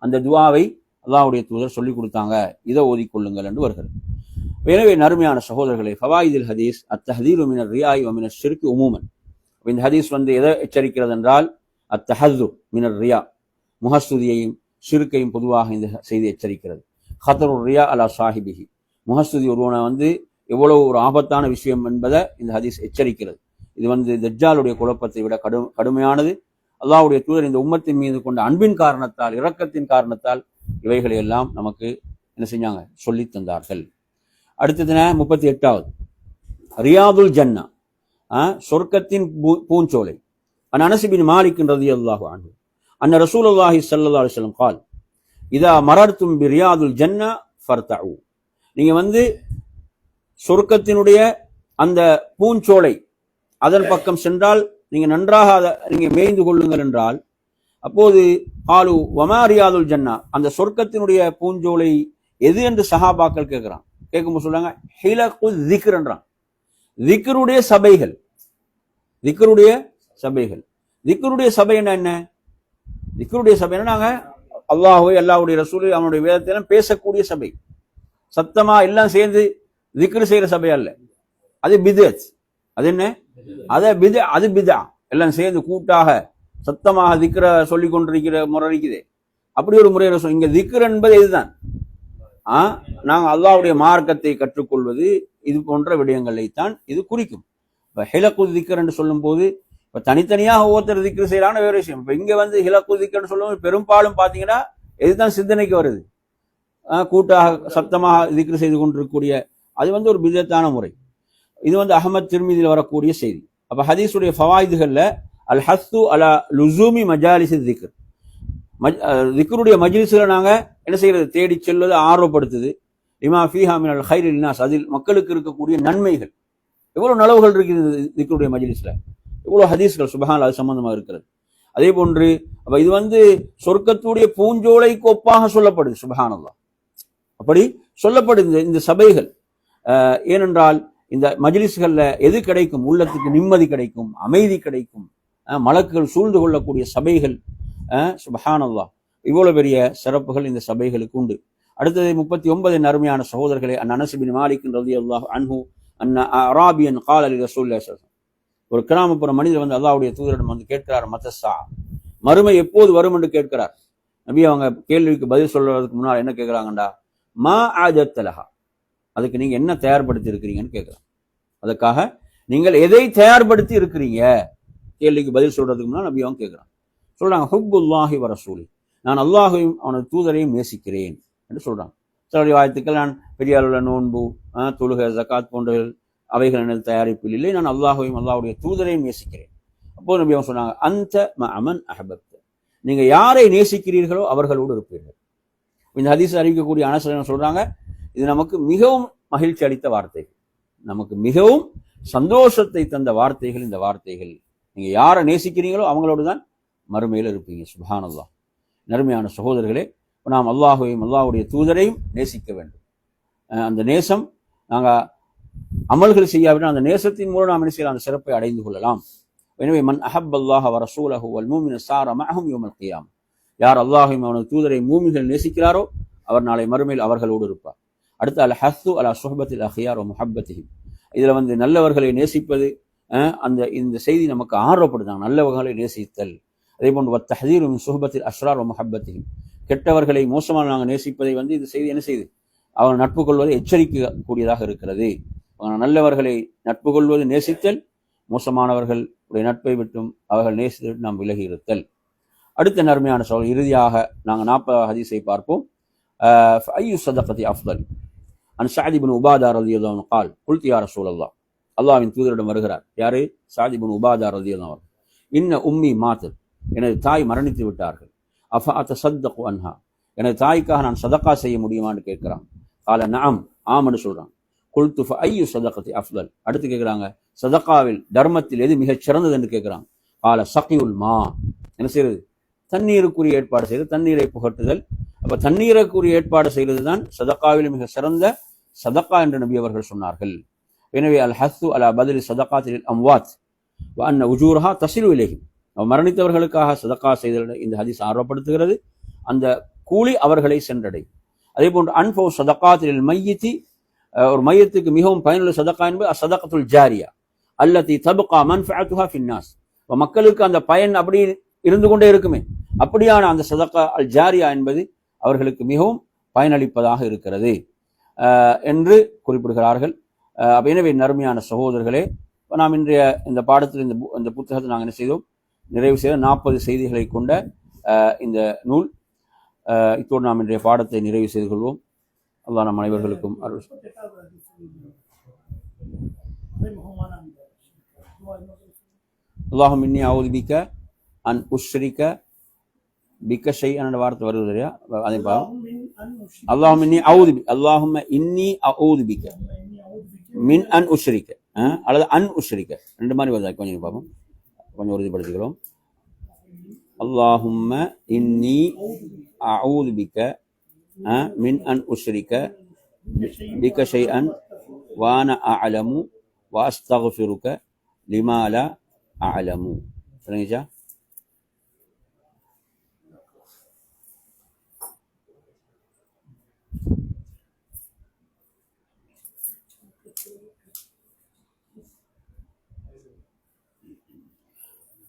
அந்த துஆவை அல்லாஹ்வுடைய தூதர் சொல்லி கொடுத்தாங்க, இதை ஓதிக்கொள்ளுங்கள் என்று வருகிறது. எனவே நறுமையான சகோதரர்களே, ஃபவாயிதில் ஹதீஸ் அத்தஹதீரு மினர் ரியாஇ வ மினஷ் ஷிர்கி உமூமன். இந்த ஹதீஸ் எதை எச்சரிக்கிறது என்றால் அத்தஹது மினர் ரியா, முஹஸ்துதியையும் ஷிர்கையும் பொதுவாக இந்த செய்தி எச்சரிக்கிறது. ஹதரு ரியா அலா சாஹிபிஹி, முஹஸ்துதி ஒருவனை எவ்வளவு ஒரு ஆபத்தான விஷயம் என்பதை இந்த ஹதீஸ் எச்சரிக்கிறது. இது தஜ்ஜாலுடைய குழப்பத்தை விட கடுமையானது. அல்லாஹ்வுடைய தூதர் இந்த உம்மத்தின் மீது கொண்ட அன்பின் காரணத்தால், இரக்கத்தின் காரணத்தால் இவைகளை எல்லாம் நமக்கு என்ன செஞ்சாங்க, சொல்லி தந்தார்கள். அடுத்தது 38வது ரியாதுல் ஜன்னா, சொர்க்கத்தின் பூஞ்சோலை. அனஸ் பின் மாலிக் ரலியல்லாஹு அன்ஹு அன்ன ரசூலுல்லாஹி ஸல்லல்லாஹு அலைஹி வஸல்லம் قال இதா மரர்தும் பி ரியாதுல் ஜன்னா ஃபர்தஉ, நீங்க சொர்க்கத்தினுடைய அந்த பூஞ்சோலை அதன் பக்கம் சென்றால் நீங்க நன்றாக நீங்க மேய்ந்து கொள்ளுங்கள் என்றால் அப்போது காலு வமா ரியாதுல் ஜன்னா, அந்த சொர்க்கத்தினுடைய பூஞ்சோலை எது என்று சஹாபாக்கள் கேட்கிறான். கேட்கும்போது சொல்றாங்க ஹிலகு திக்ர்ன்றான். திக்ருடைய சபைகள், திக்ருடைய சபைகள். திக்ருடைய சபை என்ன? திக்ருடைய சபை என்ன? நாங்க அல்லாஹ்வை, அல்லாஹ்வுடைய ரசூலை, அவனுடைய வேதத்தை பேசக்கூடிய சபை. சத்தமா எல்லாம் சேர்ந்து திக்ரு செய்யற சபை அல்ல, அது பிதத். அது என்ன? அது பிதா. எல்லாம் சேர்ந்து கூட்டாக சத்தமாக திக்ர சொல்லி கொண்டிருக்கிற முறை இருக்குது. அப்படி ஒரு முறை இங்க திக்ர் என்பது இதுதான். நாங்கள் அல்லாஹ்வுடைய மார்க்கத்தை கற்றுக்கொள்வது இது போன்ற விடயங்களை தான் இது குறிக்கும். இப்ப ஹிலகு திக்ர் என்று சொல்லும் போது இப்ப தனித்தனியாக ஒவ்வொருத்தர் திக்ரு செய்யறாங்க வேற விஷயம். இப்ப இங்க வந்து ஹிலகு திக்ர்னு சொல்லும் பெரும்பாலும் பாத்தீங்கன்னா இதுதான் சிந்தனைக்கு வருது. கூட்டாக சத்தமாக திக்ரு செய்து கொண்டிருக்கக்கூடிய அது வந்து ஒரு பிதத்தான முறை. இது வந்து அஹ்மத் திர்மிதியில் வரக்கூடிய செய்தி. அப்ப ஹதீஸுடைய ஃபவாயிதுகள்ல அல் ஹஸ்து அலா லுசூமி மஜாலிஸ் திக்ர், திக்ருடைய மஜ்லிஸ்ல நாங்க என்ன செய்யறது? தேடி செல்வது, ஆர்வப்படுத்துது. லிமா ஃபீஹா மினல் கைரில் நாஸ், அதில் மக்களுக்கு இருக்கக்கூடிய நன்மைகள், எவ்வளவு நலவுகள் இருக்குது திக்ருடைய மஜ்லிஸ்ல, எவ்வளவு ஹதீஸ்கள் சுப்ஹானல்லாஹ் அது சம்பந்தமாக இருக்கிறது. அதே போன்று அப்ப இது வந்து சொர்க்கத்துடைய பூஞ்சோலைக்கு ஒப்பாக சொல்லப்படுது. சுப்ஹானல்லாஹ் அப்படி சொல்லப்படுது இந்த சபைகள். ஏனென்றால் இந்த மஜ்லிஸ்கள்ல எது கிடைக்கும்? உள்ளத்துக்கு நிம்மதி கிடைக்கும், அமைதி கிடைக்கும், மலக்குகள் சூழ்ந்து கொள்ளக்கூடிய சபைகள். சுப்ஹானல்லாஹ் இவ்வளவு பெரிய சிறப்புகள் இந்த சபைகளுக்கு உண்டு. அடுத்தது 39 அருமையான சகோதரர்களே, அனஸ் பின் மாலிக் ரலியல்லாஹு அன்ஹு அன்ன அராபியன் கால லிரசூலில்லாஹி ஸல்லல்லாஹு அலைஹி வஸல்லம், ஒரு கிராமப்புற மனிதர் வந்து அல்லாஹ்வுடைய தூதரிடம் வந்து கேட்கிறார், மத்தஸ்ஸா, மறுமை எப்போது வரும் என்று கேட்கிறார். நபி அவங்க கேள்விக்கு பதில் சொல்றதுக்கு முன்னால் என்ன கேட்கிறாங்கண்டா, மா ஆஜத்தலஹா, அதுக்கு நீங்க என்ன தயார்படுத்தி இருக்கிறீங்கன்னு கேட்கிறாங்க. அதுக்காக நீங்கள் எதை தயார்படுத்தி இருக்கிறீங்க? கேள்விக்கு பதில் சொல்றதுக்கு முன்னால் நபி அவங்க கேட்கிறாங்க. சொல்றாங்க ஹுப்புல்லாஹி வ ரசூலி, நான் அல்லாஹையும் அவனது தூதரையும் நேசிக்கிறேன் என்று சொல்றாங்க. சில ரிவாயத்துக்கள் நான் பெரிய அளவுல நோன்பு, தொழுகை, ஜகாத் போன்ற அவைகள் எனது தயாரிப்பில் இல்லை, நான் அல்லாஹையும் அல்லாஹ்வுடைய தூதரையும் நேசிக்கிறேன். அப்போ நபி அவங்க சொன்னாங்க, அந்த மஅமன் அஹபப்த, நீங்க யாரை நேசிக்கிறீர்களோ அவர்களோடு இருப்பீர்கள். இந்த ஹதீஸ் அறிவிக்கக்கூடிய அனஸ் சொல்றாங்க, இது நமக்கு மிகவும் மகிழ்ச்சி அளித்த வார்த்தைகள், நமக்கு மிகவும் சந்தோஷத்தை தந்த வார்த்தைகள் இந்த வார்த்தைகள். நீங்க யாரை நேசிக்கிறீங்களோ அவங்களோடு தான் மறுமையில் இருப்பீங்க. சுப்ஹானல்லாஹ். நறுமையான சகோதரர்களே, நாம் அல்லாஹையும் அல்லாஹ்வுடைய தூதரையும் நேசிக்க வேண்டும். அந்த நேசம் நாங்க அமல்கள் செய்யாவிட்டால் அந்த நேசத்தின் மூலம் நாம் என்ன செய்யலாம்? அந்த சிறப்பை அடைந்து கொள்ளலாம். எனவே மன் அஹப் அல்லாஹ் வ ரசூலஹு வல் மூமின ஸார மஅஹும் யௌமல் கியாமah, யார் அல்லாஹையும் அவனது தூதரை மூமின்கள் நேசிக்கிறாரோ அவர் நாளை மறுமையில் அவர்களோடு இருப்பார். அடுத்து அல் ஹஸ்து அலா சுஹ்பத்தில் அஹ்யார் வ முஹப்பத்திஹிம், இதுல வந்து நல்லவர்களை நேசிப்பது, அந்த இந்த செய்தி நமக்கு ஆர்வப்படுத்தாங்க, நல்லவர்களை நேசித்தல். அதே போன்று வத்தஹதீரு மின் சுஹ்பத்தில் அஸ்ரார் வ முஹப்பத்திஹிம், கெட்டவர்களை மோசமாக நாங்கள் நேசிப்பதை வந்து இந்த செய்தி என்ன செய்து அவர்கள் நட்பு கொள்வதை எச்சரிக்கக்கூடியதாக இருக்கிறது. நல்லவர்களை நட்பு கொள்வது நேசித்தல், மோசமானவர்களுடைய நட்பை விட்டும் அவர்கள் நேசித்து நாம் விலகி இருத்தல். அடுத்த நன்மையான சொல் இறுதியாக நாங்கள் 40 ஹதீஸை பார்ப்போம். ஐயு ஸதகத்தி அஃதல் அன் ஸஅத் இப்னு உபாதா ரலியல்லாஹு அன்ஹு قال قلت يا رسول الله, அல்லாஹ்வின் தூதரிடம் வருகிறார். யாரு? ஸஅத் இப்னு உபாதா ரலியல்லாஹு அன்ஹு. இன்ன உம்மி மாத்தத், எனது தாய் மரணித்து விட்டார்கள். அஃப அத்தஸத்தகு அன்ஹா, எனது தாய்க்காக நான் சதகா செய்ய முடியுமான்னு கேட்கிறான். கால நஅம், ஆம்னு சொல்றான். குல்து ஃபஅய்யு ஸதகத்தி அஃதல், அடுத்து கேட்கிறாங்க சதகாவில் தர்மத்தில் எது மிகச் சிறந்தது என்று கேட்கிறாங்க. கால ஸகியுல் மா, என்ன செய்யறது? தண்ணீருக்குரிய ஏற்பாடு செய்து தண்ணீரை புகட்டுதல். அப்ப தண்ணீருக்குரிய ஏற்பாடு செய்வது தான் சதகாவில் மிக சிறந்த சதகா என்று நபி அவர்கள் சொன்னார்கள். எனவே அல் ஹஸ்து அலா பத்லி ஸதகாத்தில் அம்வாத் வ அன்ன உஜூரஹா தஸிலு இலைஹிம், மரணித்தவர்களுக்காக சதகா செய்தல் இந்த ஹதீஸ் ஆர்வப்படுத்துகிறது. அந்த கூலி அவர்களை சென்றடையும். அதே போன்று அன்ஃபு ஸதகாத்தில் மையித்தி, ஒரு மையத்துக்கு மிகவும் பயனுள்ள சதகா என்பது அஸ்ஸதகத்துல் ஜாரியா அல்லதி தப்கா மன்ஃபஅத்துஹா ஃபின்னாஸ், மக்களுக்கு அந்த பயன் அப்படி இருந்து கொண்டே இருக்குமே, அப்படியான அந்த சதகா அல் ஜாரியா என்பது அவர்களுக்கு மிகவும் பயனளிப்பதாக இருக்கிறது என்று குறிப்பிடுகிறார்கள். எனவே நறுமையான சகோதரர்களே, நாம் இன்றைய இந்த பாடத்தில் இந்த புத்தகத்தை நாங்கள் என்ன செய்தோம்? நிறைவு செய்த 40 செய்திகளை கொண்ட இந்த நூல். இத்தோடு நாம் இன்றைய பாடத்தை நிறைவு செய்து கொள்வோம். அல்லாஹ் நம் அனைவர்களுக்கும் அருள். அல்லாஹும் இன்னி அஊது பிக அன் உஷ்ரிக பிக ஷைஅன் என்ற வார்த்தை வருது இல்லையா? அதை பாருங்க. அல்லாஹும் இன்னி அஊது பிக மின் அன் உஷ்ரிக அல்லது அன் உஷ்ரிக, ரெண்டு மாதிரி வருது. கொஞ்சம் பார்ப்போம், கொஞ்சம் உறுதிப்படுத்திக்கிறோம். اللهم إني أعوذ بك من أن أشرك بك شيئا وأنا أعلم وأستغفرك لما لا أعلم. சரிங்களா?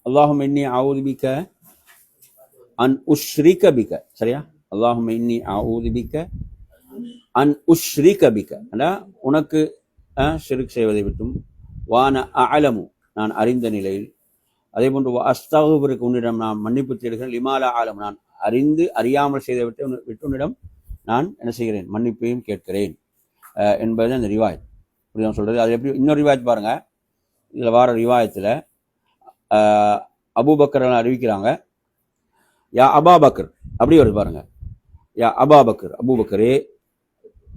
اللهم إني أعوذ بك أن أشرك بك. சரியா? اللهم إني أعوذ بك أن أشرك بك. உனக்கு ஷிர்க் செய்வதை விட்டும், வான அஅலமு நான் அறிந்த நிலையில், அதே போன்று அஸ்தகுஃபிருக்க உன்னிடம் நான் மன்னிப்பு தேடுகிறேன், லிமாலா ஆலம் நான் அறிந்து அறியாமல் செய்த விட்டு உன்னிடம் நான் என்ன செய்கிறேன், மன்னிப்பையும் கேட்கிறேன் என்பது அந்த ரிவாயத். இப்படி சொல்றது. அது எப்படி இன்னொரு ரிவாயத் பாருங்க. இதுல வார ரிவாயத்துல அபூபக்கர் அறிவிக்கிறாங்க, யா அபாபக்கர் அப்படி வருது பாருங்க. யா அபாபக்கர், அபூபக்கரே,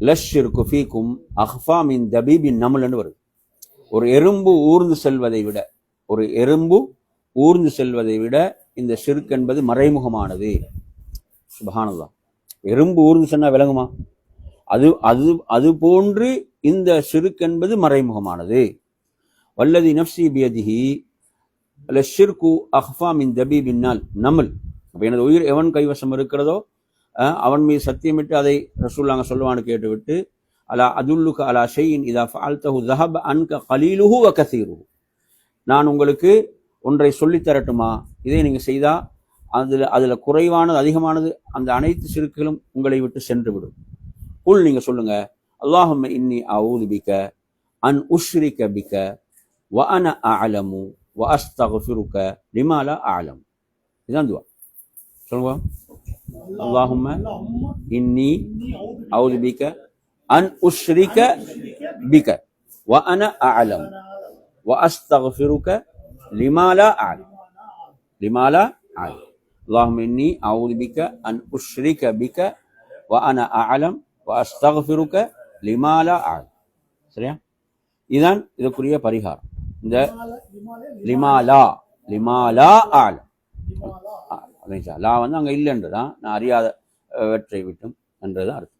லஷ்ஷிர்கு ஃபீக்கும் அஹ்ஃபா மின் தபீபின் நம்ல்னு வருது. ஒரு எறும்பு ஊர்ந்து செல்வதை விட இந்த ஷிர்க் என்பது மறைமுகமானது. சுப்ஹானல்லாஹ். எறும்பு ஊர்ந்து சென்னா விளங்குமா? அது போன்று இந்த ஷிர்க் என்பது மறைமுகமானது. வல்லதி நஃப்ஸி பியதிஹி லஷ்ஷிர்கு அஹ்ஃபா மின் தபீபின் நம்ல். அப்ப எனது உயிர் எவன் கைவசம் இருக்கிறதோ அவன் மீது சத்தியமிட்டு அதை ரசூலுல்லாஹ் சொல்லுவான்னு கேட்டுவிட்டு, அலா அதுல்லுக அலா ஷைஇன் இதா ஃபஅல்தஹு ஸஹப அன்க கலீலுஹு வ கஸீருஹு. நான் உங்களுக்கு ஒன்றை சொல்லித் தரட்டுமா? இதை நீங்க செய்தா அதுல குறைவானது அதிகமானது அந்த அனைத்து ஷிர்க்குகளும் உங்களை விட்டு சென்று விடும். குல், நீங்க சொல்லுங்க, அல்லாஹும்ம இன்னி அஊது பிக அன் உஷ்ரிக பிக வ அன அஅலமு வ அஸ்தக்ஃபிருக லிமா லா அஅலம். இதான் துஆ. சொல்லுங்க. اللهم إني أعوذ بك أن أشرك بك وأنا أعلم وأستغفرك لما لا أعلم. اللهم إني أعوذ بك أن أشرك بك وأنا أعلم وأستغفرك لما لا أعلم. சரியா? இதுதான் இதுக்குரிய பரிகாரம். இந்த லிமாலா ஆலம் லா வந்து அங்கே இல்லைன்றதான், நான் அறியாத வெற்றை விட்டும் என்றதுதான் அர்த்தம்.